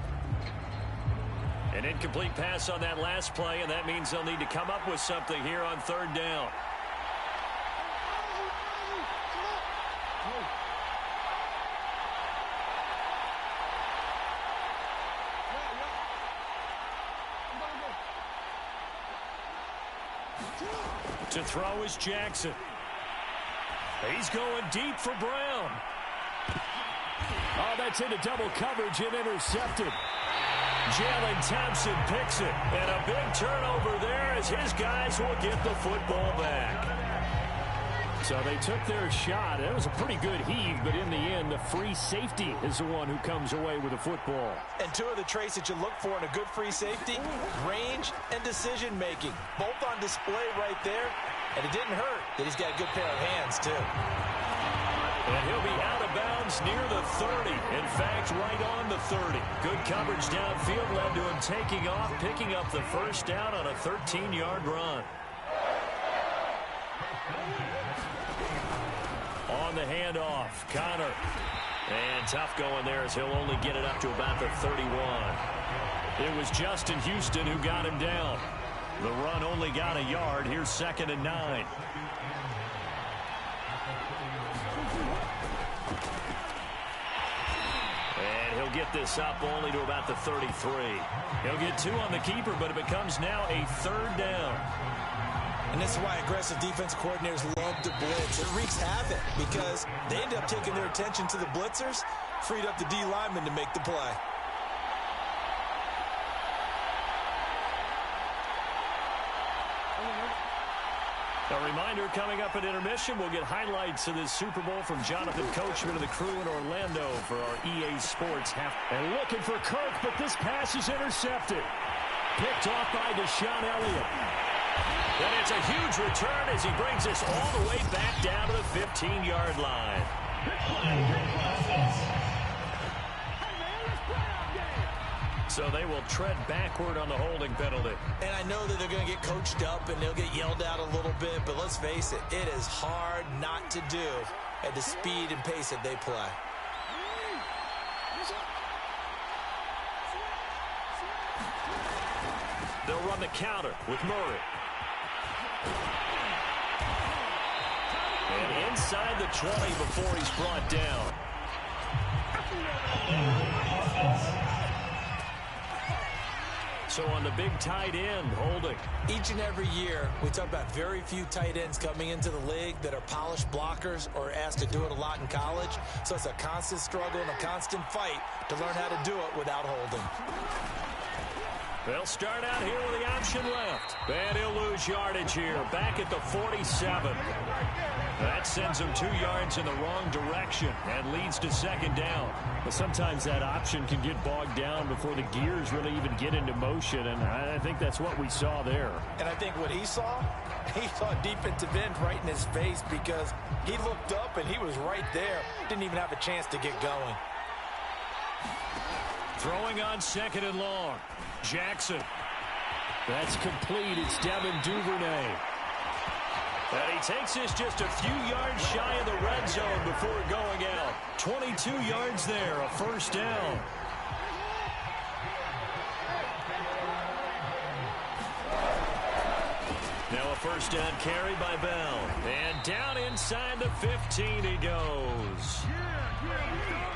An incomplete pass on that last play, and that means they'll need to come up with something here on third down. To throw is Jackson. He's going deep for Brown. Oh, that's into double coverage and intercepted. Jalen Thompson picks it. And a big turnover there as his guys will get the football back. So they took their shot. It was a pretty good heave, but in the end, the free safety is the one who comes away with the football. And two of the traits that you look for in a good free safety, range and decision-making. Both on display right there. And it didn't hurt that he's got a good pair of hands, too. And he'll be out of bounds near the 30. In fact, right on the 30. Good coverage downfield led to him taking off, picking up the first down on a 13-yard run. On the handoff, Connor. And tough going there as he'll only get it up to about the 31. It was Justin Houston who got him down. The run only got a yard. Here's 2nd and 9. And he'll get this up only to about the 33. He'll get 2 on the keeper, but it becomes now a 3rd down. And this is why aggressive defense coordinators love to blitz. It wreaks havoc because they end up taking their attention to the blitzers, freed up the D lineman to make the play. A reminder, coming up at intermission, we'll get highlights of this Super Bowl from Jonathan Coachman and the crew in Orlando for our EA Sports half. And looking for Kirk, but this pass is intercepted. Picked off by Deshaun Elliott. And it's a huge return as he brings this all the way back down to the 15-yard line. So they will tread backward on the holding penalty. And I know that they're going to get coached up and they'll get yelled at a little bit, but let's face it, it is hard not to do at the speed and pace that they play. They'll run the counter with Murray. And inside the 20 before he's brought down. So on the big tight end, holding. Each and every year, we talk about very few tight ends coming into the league that are polished blockers or asked to do it a lot in college. So it's a constant struggle and a constant fight to learn how to do it without holding. They'll start out here with the option left. And he'll lose yardage here, back at the 47. That sends him 2 yards in the wrong direction and leads to 2nd down. But sometimes that option can get bogged down before the gears really even get into motion, and I think that's what we saw there. And I think what he saw a defensive end right in his face because he looked up and he was right there. Didn't even have a chance to get going. Throwing on 2nd and long. Jackson. That's complete. It's Devin Duvernay. And he takes this just a few yards shy of the red zone before going out. 22 yards there, a 1st down. Now a 1st down carry by Bell. And down inside the 15 he goes.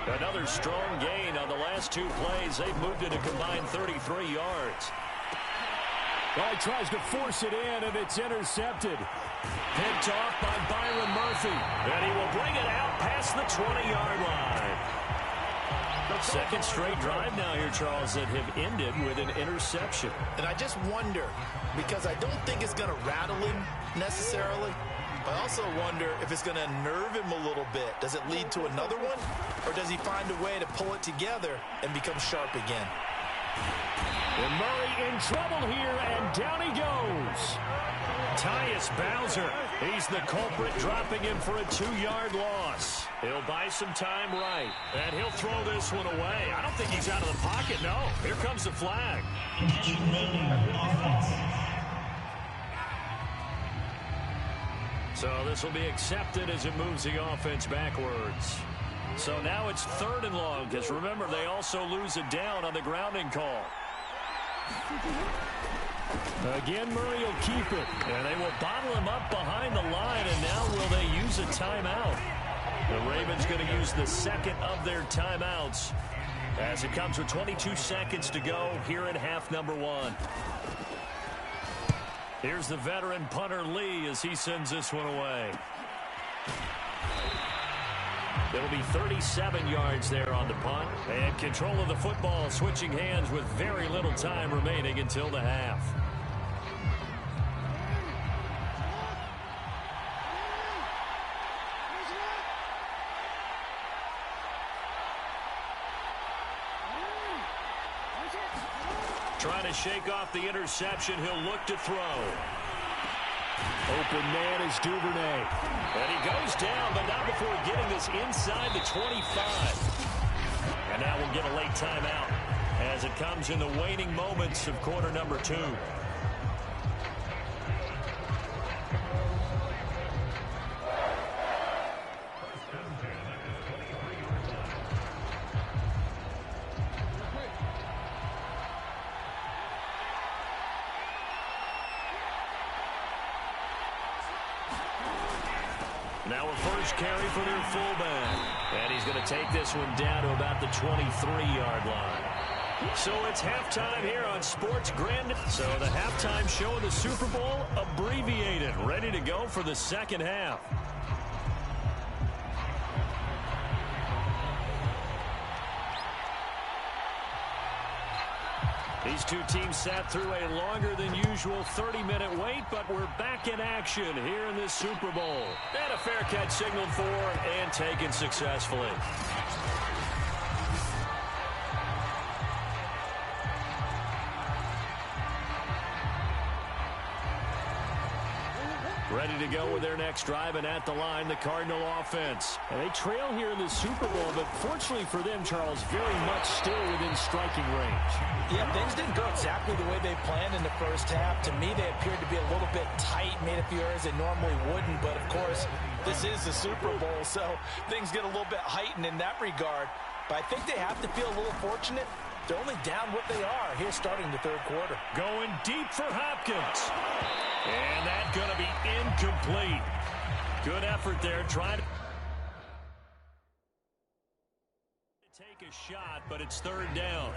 Another strong gain on the last 2 plays. They've moved it a combined 33 yards. Well, he tries to force it in, and it's intercepted. Picked off by Byron Murphy. And he will bring it out past the 20-yard line. 2nd straight drive now here, Charles, that have ended with an interception. And I just wonder, because I don't think it's going to rattle him necessarily, but I also wonder if it's going to nerve him a little bit. Does it lead to another one? Or does he find a way to pull it together and become sharp again? And Murray in trouble here, and down he goes. Tyus Bowser. He's the culprit, dropping him for a 2-yard loss. He'll buy some time right, and he'll throw this one away. I don't think he's out of the pocket, no. Here comes the flag. So this will be accepted as it moves the offense backwards. So now it's 3rd and long, because remember, they also lose a down on the grounding call. Again, Murray will keep it, and they will bottle him up behind the line, and now will they use a timeout? The Ravens going to use the second of their timeouts as it comes with 22 seconds to go here in half number 1. Here's the veteran punter Lee as he sends this one away. It'll be 37 yards there on the punt. And control of the football switching hands with very little time remaining until the half. Trying to shake off the interception. He'll look to throw. Open man is Duvernay. And he goes down, but not before getting this inside the 25. And now we'll get a late timeout as it comes in the waning moments of quarter number 2. Now a first carry for their fullback. And he's going to take this one down to about the 23-yard line. So it's halftime here on Sports Grand. So the halftime show of the Super Bowl abbreviated, ready to go for the second half. These two teams sat through a longer than usual 30-minute wait, but we're back in action here in this Super Bowl. And a fair catch signaled for and taken successfully. Ready to go with their next drive, and at the line, the Cardinal offense. And they trail here in the Super Bowl, but fortunately for them, Charles, very much still within striking range. Yeah, things didn't go exactly the way they planned in the first half. To me, they appeared to be a little bit tight, made a few errors they normally wouldn't. But, of course, this is the Super Bowl, so things get a little bit heightened in that regard. But I think they have to feel a little fortunate. They're only down what they are here starting the third quarter. Going deep for Hopkins. And that's going to be incomplete. Good effort there, trying to take a shot, but it's third down.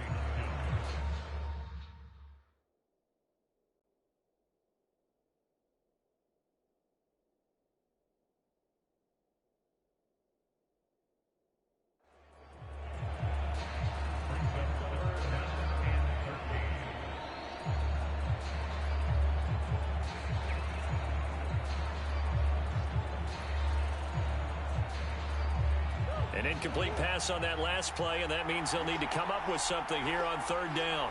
An incomplete pass on that last play, and that means they'll need to come up with something here on third down.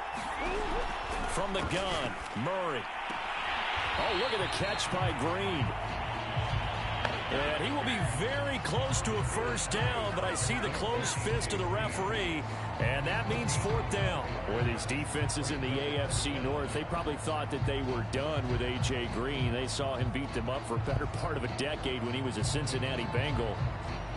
From the gun, Murray. Oh, look at the catch by Green. And he will be very close to a first down, but I see the closed fist of the referee, and that means fourth down. Boy, these defenses in the AFC North, they probably thought that they were done with A.J. Green. They saw him beat them up for a better part of a decade when he was a Cincinnati Bengal.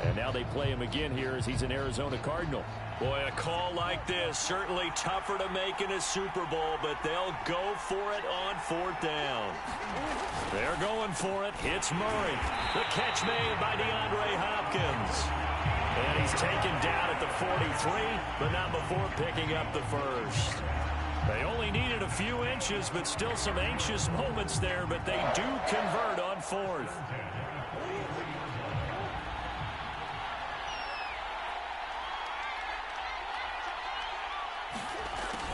And now they play him again here as he's an Arizona Cardinal. Boy, a call like this, certainly tougher to make in a Super Bowl, but they'll go for it on fourth down. They're going for it. It's Murray. The catch made by DeAndre Hopkins. And he's taken down at the 43, but not before picking up the first. They only needed a few inches, but still some anxious moments there, but they do convert on fourth.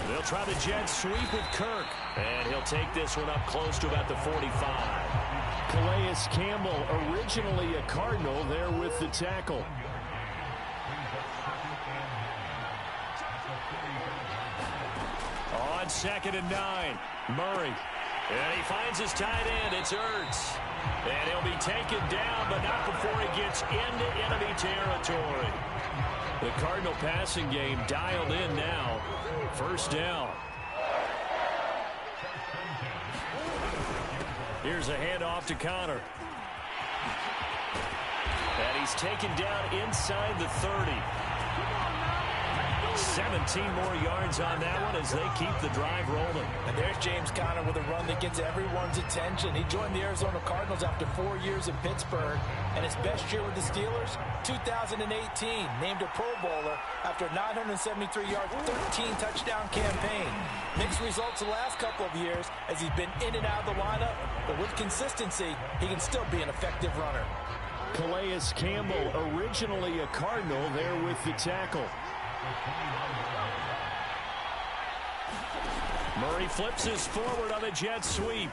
They'll try the jet sweep with Kirk. And he'll take this one up close to about the 45. Calais Campbell, originally a Cardinal, there with the tackle. On 2nd and 9, Murray. And he finds his tight end. It's Ertz. And he'll be taken down, but not before he gets into enemy territory. The Cardinal passing game dialed in now. First down. Here's a handoff to Connor. And he's taken down inside the 30. 17 more yards on that one as they keep the drive rolling. And there's James Conner with a run that gets everyone's attention. He joined the Arizona Cardinals after 4 years in Pittsburgh. And his best year with the Steelers, 2018, named a Pro Bowler after a 973-yard, 13-touchdown campaign. Mixed results the last couple of years as he's been in and out of the lineup. But with consistency, he can still be an effective runner. Calais Campbell, originally a Cardinal, there with the tackle. Murray flips his forward on a jet sweep.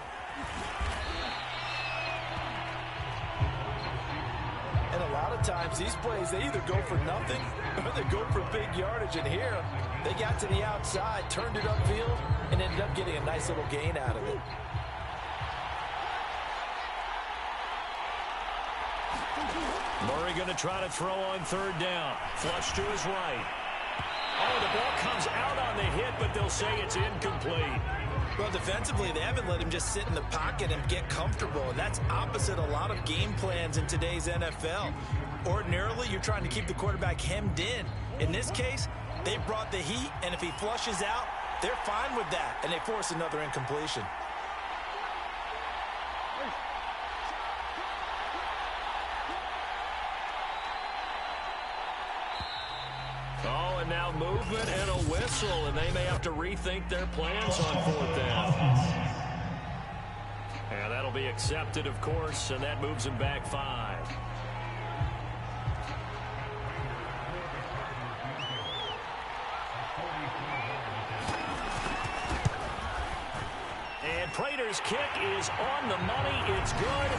And a lot of times these plays, they either go for nothing or they go for big yardage. And here, they got to the outside, turned it upfield, and ended up getting a nice little gain out of it. Murray going to try to throw on third down. Flush to his right. Oh, the ball comes out on the hit, but they'll say it's incomplete. Well, defensively, they haven't let him just sit in the pocket and get comfortable, and that's opposite a lot of game plans in today's NFL. Ordinarily, you're trying to keep the quarterback hemmed in. In this case, they brought the heat, and if he flushes out, they're fine with that, and they force another incompletion. Oh, and now movement and a whistle, and they may have to rethink their plans on fourth down. And that'll be accepted, of course, and that moves him back 5. And Prater's kick is on the money. It's good.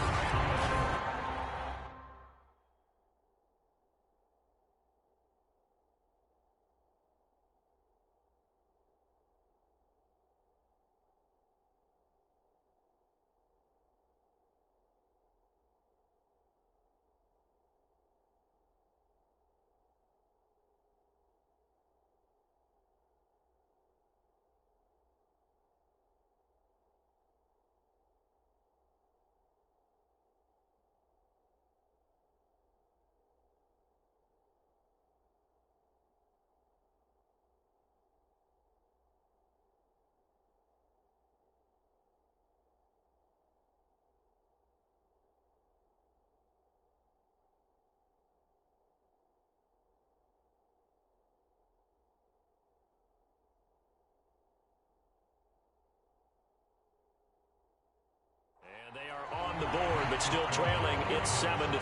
They are on the board, but still trailing. It's 7-3.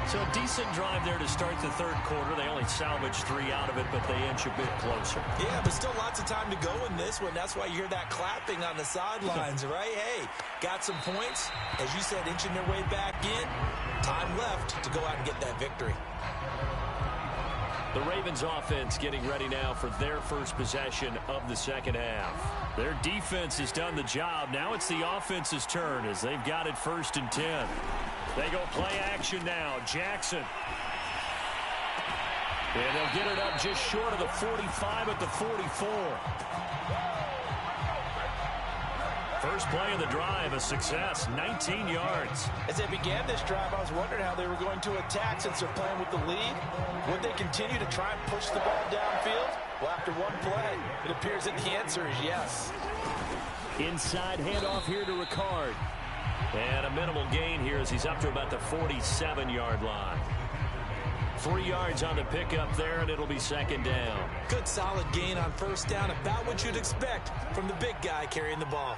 So a decent drive there to start the third quarter. They only salvaged 3 out of it, but they inch a bit closer. Yeah, but still lots of time to go in this one. That's why you hear that clapping on the sidelines, right? Hey, got some points. As you said, inching their way back in. Time left to go out and get that victory. The Ravens offense getting ready now for their first possession of the second half. Their defense has done the job. Now it's the offense's turn as they've got it 1st and 10. They go play action now. Jackson. And they'll get it up just short of the 45 at the 44. First play of the drive, a success, 19 yards. As they began this drive, I was wondering how they were going to attack since they're playing with the lead. Would they continue to try and push the ball downfield? Well, after one play, it appears that the answer is yes. Inside handoff here to Ricard. And a minimal gain here as he's up to about the 47-yard line. 3 yards on the pickup there, and it'll be second down. Good solid gain on first down, about what you'd expect from the big guy carrying the ball.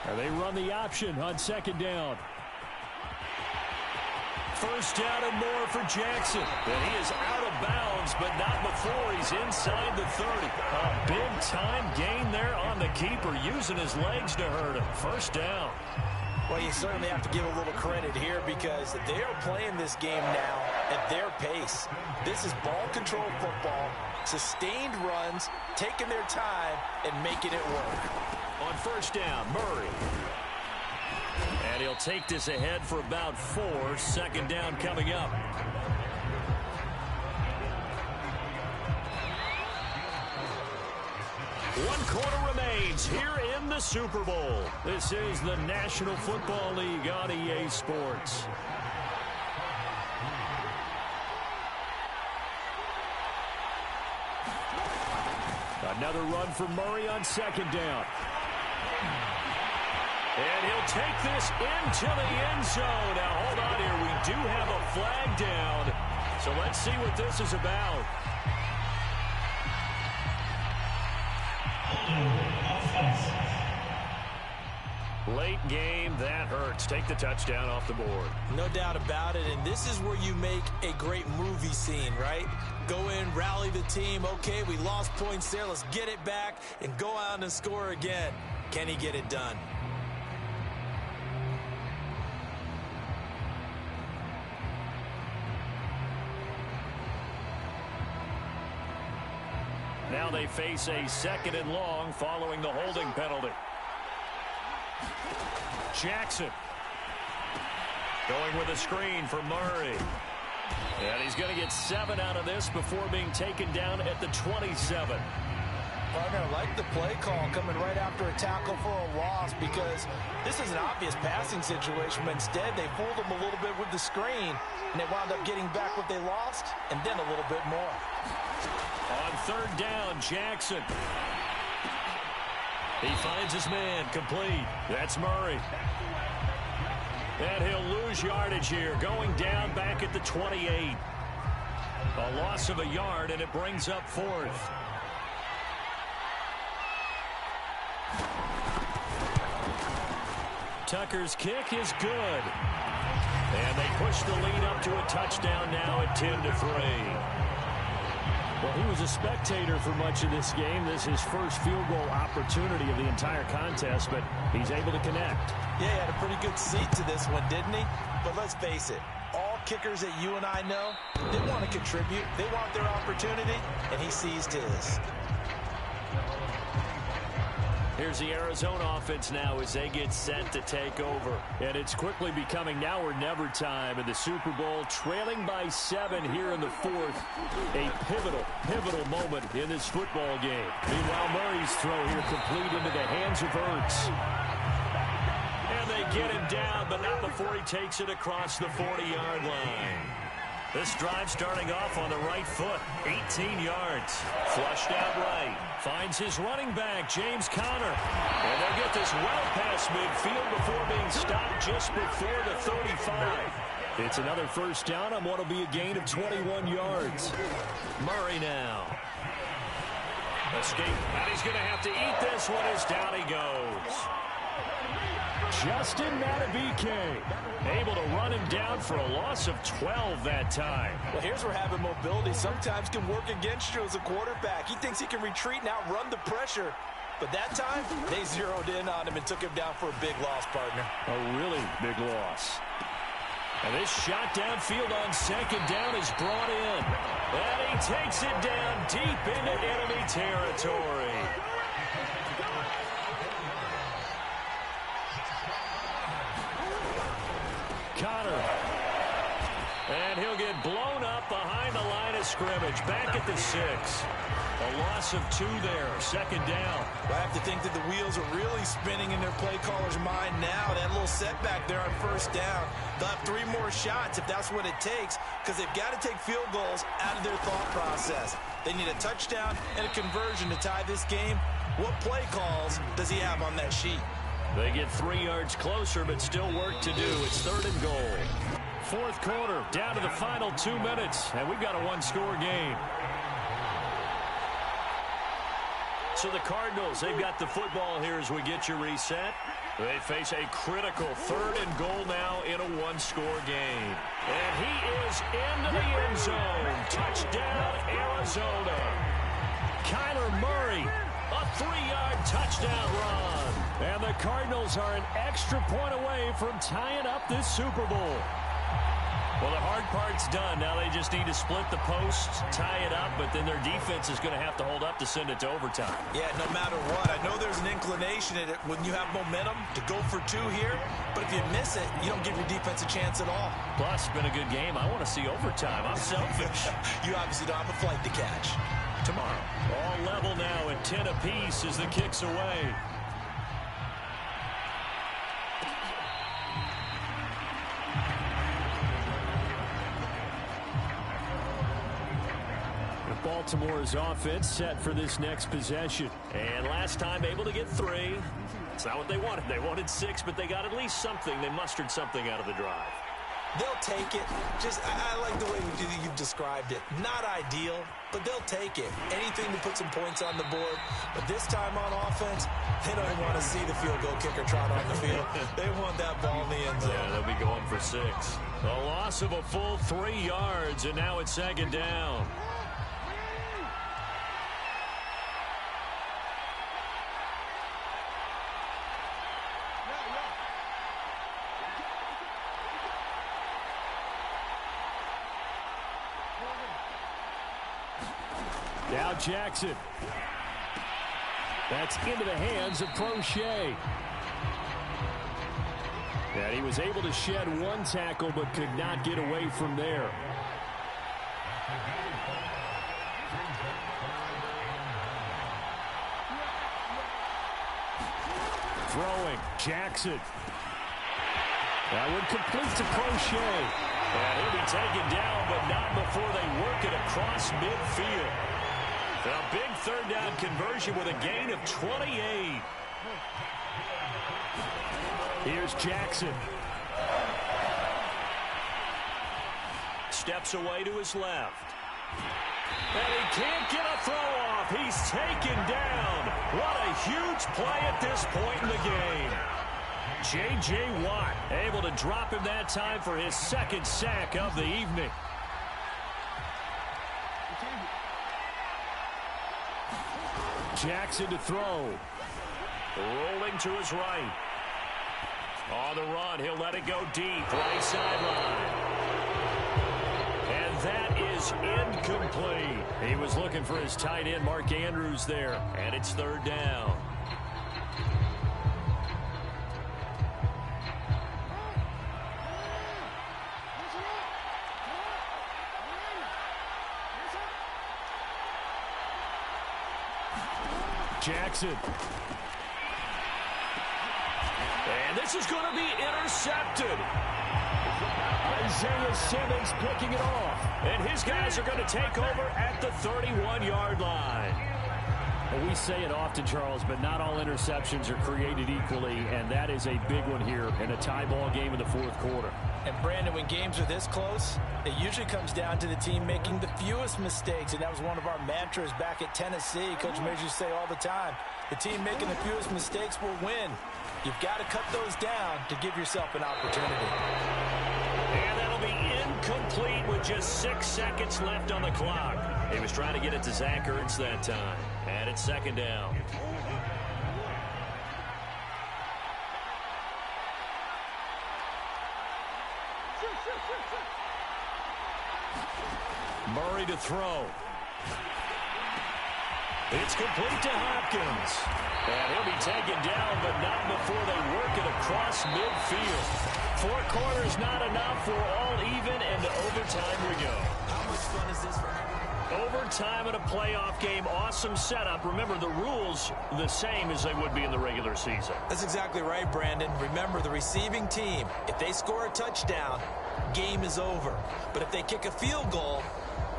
And they run the option on second down. First down and more for Jackson. And he is out of bounds, but not before he's inside the 30. A big-time gain there on the keeper, using his legs to hurt him. First down. Well, you certainly have to give a little credit here because they are playing this game now at their pace. This is ball control football, sustained runs, taking their time, and making it work. On first down, Murray. And he'll take this ahead for about 4. Second down coming up. One quarter remains here in the Super Bowl. This is the National Football League on EA Sports. Another run for Murray on second down. And he'll take this into the end zone. Now, hold on here. We do have a flag down. So let's see what this is about. Late game, that hurts. Take the touchdown off the board. No doubt about it, and this is where you make a great movie scene, right? Go in, rally the team. Okay, we lost points there. Let's get it back and go out and score again. Can he get it done? Now they face a second and long following the holding penalty. Jackson going with a screen for Murray. And he's going to get 7 out of this before being taken down at the 27. Partner, I like the play call coming right after a tackle for a loss because this is an obvious passing situation, but instead they fooled him a little bit with the screen, and they wound up getting back what they lost and then a little bit more. On third down, Jackson. He finds his man complete. That's Murray. And he'll lose yardage here, going down back at the 28. A loss of a yard, and it brings up 4th. Tucker's kick is good. And they push the lead up to a touchdown now at 10-3. Well, he was a spectator for much of this game. This is his first field goal opportunity of the entire contest, but he's able to connect. Yeah, he had a pretty good seat to this one, didn't he? But let's face it, all kickers that you and I know, they want to contribute. They want their opportunity, and he seized his. Here's the Arizona offense now as they get set to take over. And it's quickly becoming now or never time in the Super Bowl, trailing by 7 here in the 4th. A pivotal moment in this football game. Meanwhile, Murray's throw here complete into the hands of Ertz. And they get him down, but not before he takes it across the 40-yard line. This drive starting off on the right foot, 18 yards. Flushed out right. Finds his running back, James Conner. And they'll get this well past midfield before being stopped just before the 35. It's another first down on what will be a gain of 21 yards. Murray now. Escape. And he's going to have to eat this one as down he goes. Justin Madubuike able to run him down for a loss of 12 that time. Well, here's where having mobility sometimes can work against you as a quarterback. He thinks he can retreat and outrun the pressure. But that time, they zeroed in on him and took him down for a big loss, partner. A really big loss. And this shot downfield on second down is brought in. And he takes it down deep into enemy territory. Conner. And he'll get blown up behind the line of scrimmage. Back at the 6. A loss of 2 there. Second down. I have to think that the wheels are really spinning in their play caller's mind now. That little setback there on first down. They'll have 3 more shots if that's what it takes, because they've got to take field goals out of their thought process. They need a touchdown and a conversion to tie this game. What play calls does he have on that sheet? They get 3 yards closer, but still work to do. It's 3rd and goal. 4th quarter, down to the final 2 minutes, and we've got a 1-score game. So the Cardinals, they've got the football here as we get you reset. They face a critical 3rd and goal now in a 1-score game. And he is into the end zone. Touchdown, Arizona. Kyler Murray A 3-yard touchdown run. And the Cardinals are an extra point away from tying up this Super Bowl. Well, the hard part's done. Now they just need to split the posts, tie it up, but then their defense is going to have to hold up to send it to overtime. Yeah, no matter what. I know there's an inclination in it when you have momentum to go for two here, but if you miss it, you don't give your defense a chance at all. Plus, it's been a good game. I want to see overtime. I'm selfish. You obviously don't have a flight to catch. Tomorrow. All level now at 10 apiece as the kick's away. Baltimore's offense set for this next possession. And last time able to get 3. It's not what they wanted. They wanted 6, but they got at least something. They mustered something out of the drive. They'll take it. I like the way you've described it. Not ideal, but they'll take it. Anything to put some points on the board. But this time on offense, they don't want to see the field goal kicker trot on the field. They want that ball in the end zone. Yeah, they'll be going for 6. A loss of a full 3 yards, and now it's 2nd down. Now Jackson. That's into the hands of Crochet. And he was able to shed 1 tackle but could not get away from there. Throwing. Jackson. That one complete to Crochet. And he'll be taken down, but not before they work it across midfield. A big 3rd down conversion with a gain of 28. Here's Jackson. Steps away to his left. And he can't get a throw off. He's taken down. What a huge play at this point in the game. J.J. Watt able to drop him that time for his 2nd sack of the evening. Jackson to throw. Rolling to his right. On the run, he'll let it go deep. Right sideline. And that is incomplete. He was looking for his tight end, Mark Andrews, there. And it's 3rd down. Jackson. And this is going to be intercepted. Isaiah Simmons picking it off. And his guys are going to take over at the 31-yard line. Well, we say it often, Charles, but not all interceptions are created equally, and that is a big one here in a tie ball game in the 4th quarter. And, Brandon, when games are this close, it usually comes down to the team making the fewest mistakes, and that was one of our mantras back at Tennessee. Coach Major used to say all the time, the team making the fewest mistakes will win. You've got to cut those down to give yourself an opportunity. And that'll be incomplete with just 6 seconds left on the clock. He was trying to get it to Zach Ertz that time. And it's 2nd down. Murray to throw. It's complete to Hopkins. And he'll be taken down, but not before they work it across midfield. 4 quarters not enough. We're all even, and to overtime we go. How much fun is this for everyone? Overtime in a playoff game, awesome setup. Remember, the rules the same as they would be in the regular season. That's exactly right, Brandon. Remember, the receiving team, if they score a touchdown, game is over. But if they kick a field goal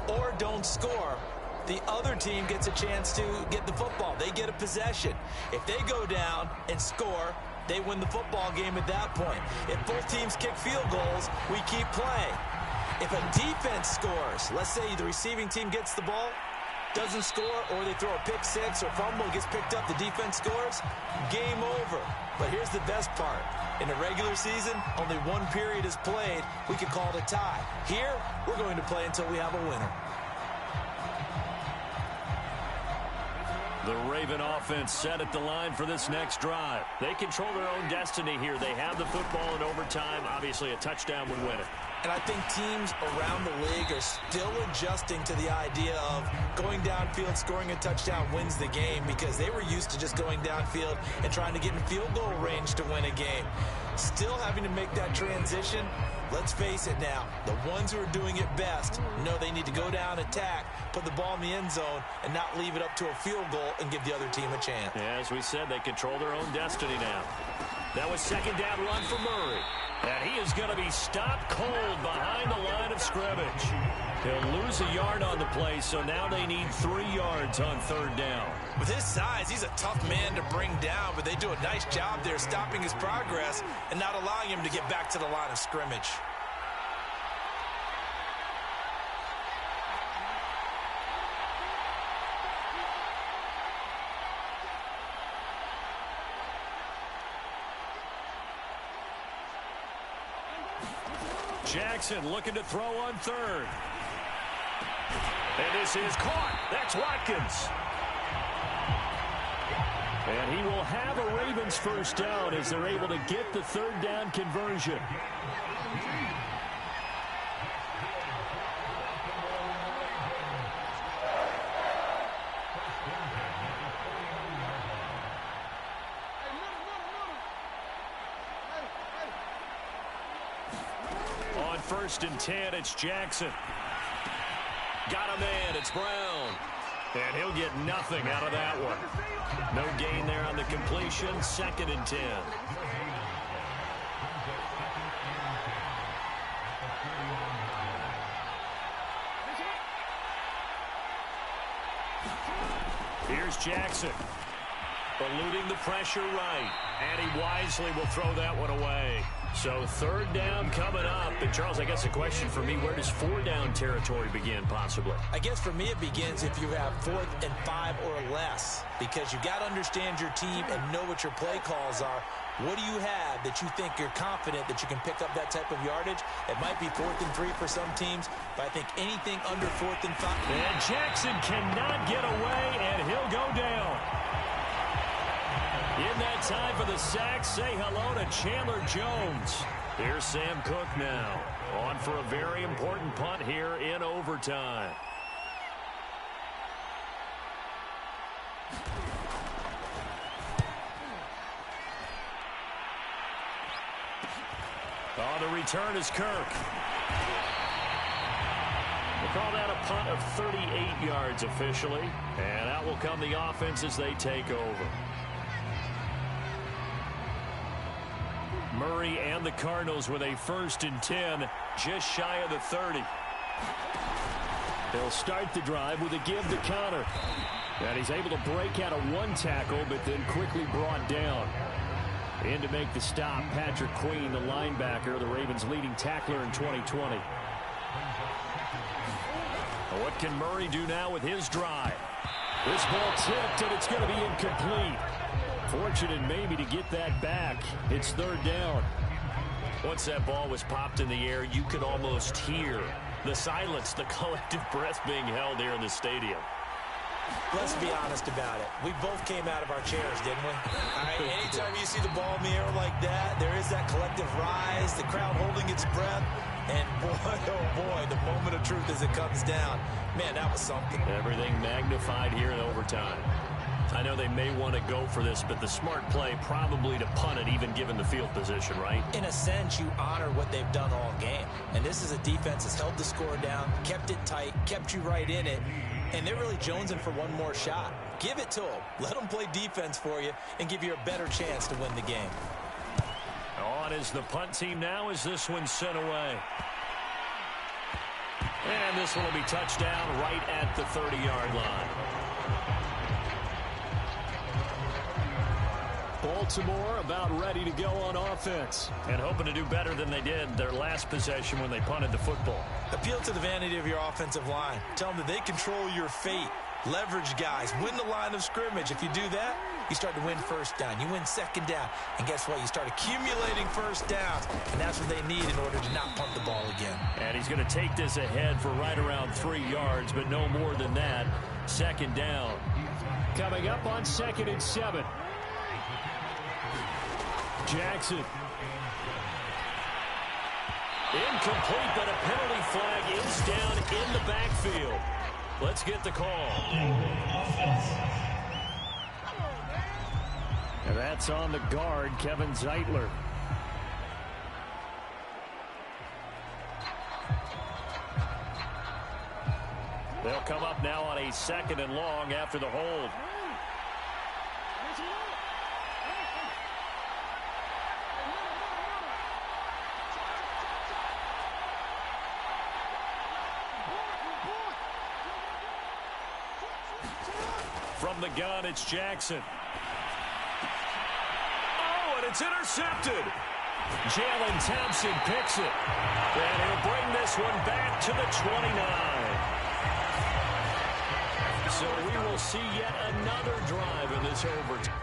or don't score, the other team gets a chance to get the football. They get a possession. If they go down and score, they win the football game at that point. If both teams kick field goals, we keep playing. If a defense scores, let's say the receiving team gets the ball, doesn't score, or they throw a pick 6 or fumble, gets picked up, the defense scores, game over. But here's the best part. In a regular season, only 1 period is played. We could call it a tie. Here, we're going to play until we have a winner. The Raven offense set at the line for this next drive. They control their own destiny here. They have the football in overtime. Obviously, a touchdown would win it. And I think teams around the league are still adjusting to the idea of going downfield, scoring a touchdown wins the game, because they were used to just going downfield and trying to get in field goal range to win a game. Still having to make that transition. Let's face it now, the ones who are doing it best know they need to go down, attack, put the ball in the end zone, and not leave it up to a field goal and give the other team a chance. Yeah, as we said, they control their own destiny now. That was second down run for Murray. And he is going to be stopped cold behind the line of scrimmage. He'll lose a yard on the play, so now they need 3 yards on third down. With his size, he's a tough man to bring down, but they do a nice job there stopping his progress and not allowing him to get back to the line of scrimmage. Jackson looking to throw on third. And this is caught. That's Watkins. And he will have a Ravens first down as they're able to get the third down conversion. First and 10, it's Jackson. Got a man, it's Brown. And he'll get nothing out of that one. No gain there on the completion, second and 10. Here's Jackson. Eluding the pressure right. And he wisely will throw that one away. So third down coming up. And Charles, I guess a question for me, where does 4 down territory begin possibly? I guess for me it begins if you have 4th and 5 or less, because you got to understand your team and know what your play calls are. What do you have that you think you're confident that you can pick up that type of yardage? It might be 4th and 3 for some teams, but I think anything under 4th and 5. And Jackson cannot get away, and he'll go down. In that time for the sack, say hello to Chandler Jones. Here's Sam Cook now, on for a very important punt here in overtime. Oh, the return is Kirk. We'll call that a punt of 38 yards officially, and out will come the offense as they take over. Murray and the Cardinals with a first and 10, just shy of the 30. They'll start the drive with a give to Connor. And he's able to break out of 1 tackle, but then quickly brought down. In to make the stop, Patrick Queen, the linebacker, the Ravens' leading tackler in 2020. What can Murray do now with his drive? This ball tipped, and it's going to be incomplete. Fortunate maybe to get that back. It's third down. Once that ball was popped in the air, you could almost hear the silence, the collective breath being held here in the stadium. Let's be honest about it. We both came out of our chairs, didn't we? Anytime you see the ball in the air like that, there is that collective rise, the crowd holding its breath. And boy, oh boy, the moment of truth as it comes down. Man, that was something. Everything magnified here in overtime. I know they may want to go for this, but the smart play probably to punt it, even given the field position, right? In a sense, you honor what they've done all game. And this is a defense that's held the score down, kept it tight, kept you right in it. And they're really jonesing for one more shot. Give it to them. Let them play defense for you and give you a better chance to win the game. On is the punt team now as this one's sent away. And this one will be touchdown right at the 30-yard line. Baltimore about ready to go on offense and hoping to do better than they did their last possession when they punted the football. Appeal to the vanity of your offensive line. Tell them that they control your fate. Leverage guys. Win the line of scrimmage. If you do that, you start to win first down. You win second down. And guess what? You start accumulating first downs. And that's what they need in order to not punt the ball again. And he's going to take this ahead for right around 3 yards, but no more than that. Second down. Coming up on 2nd and 7. Jackson. Incomplete, but a penalty flag is down in the backfield. Let's get the call. And that's on the guard, Kevin Zeitler. They'll come up now on a 2nd and long after the hold. From the gun, it's Jackson. Oh, and it's intercepted. Jalen Thompson picks it. And he'll bring this one back to the 29. So we will see yet another drive in this overtime.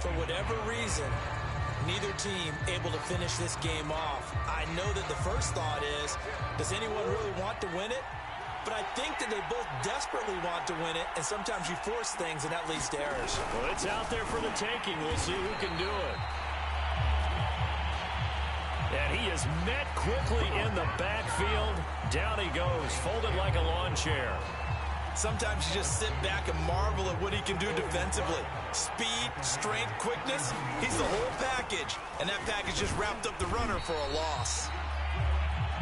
For whatever reason, neither team able to finish this game off. I know that the first thought is, does anyone really want to win it? But I think that they both desperately want to win it, and sometimes you force things, and that leads to errors. Well, it's out there for the taking. We'll see who can do it. And he is met quickly in the backfield. Down he goes, folded like a lawn chair. Sometimes you just sit back and marvel at what he can do defensively. Speed, strength, quickness, he's the whole package. And that package just wrapped up the runner for a loss.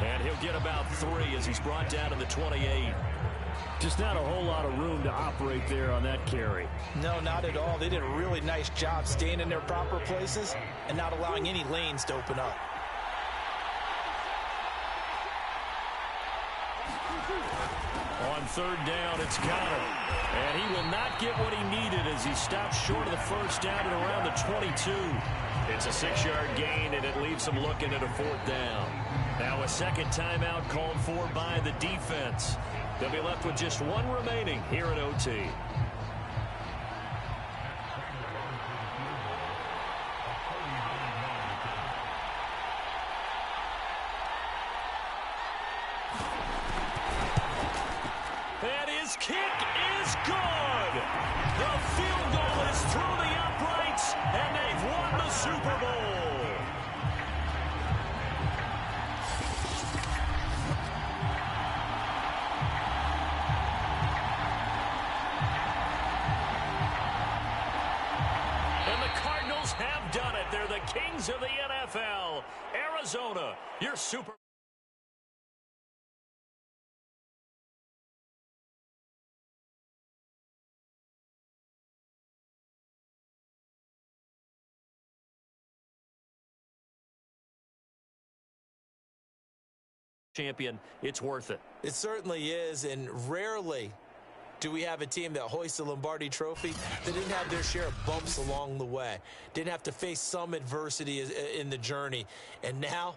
And he'll get about 3 as he's brought down to the 28. Just not a whole lot of room to operate there on that carry. No, not at all. They did a really nice job staying in their proper places and not allowing any lanes to open up. On 3rd down, it's Connor. And he will not get what he needed as he stops short of the first down at around the 22. It's a 6-yard gain, and it leaves him looking at a 4th down. Now a second timeout called for by the defense. They'll be left with just 1 remaining here at OT. And his kick is good. The field goal is through the uprights, and they've won the Super Bowl. And the Cardinals have done it. They're the kings of the NFL. Arizona, your Super champion. It's worth it. It certainly is, and rarely do we have a team that hoists the Lombardi Trophy that didn't have their share of bumps along the way, didn't have to face some adversity in the journey, and now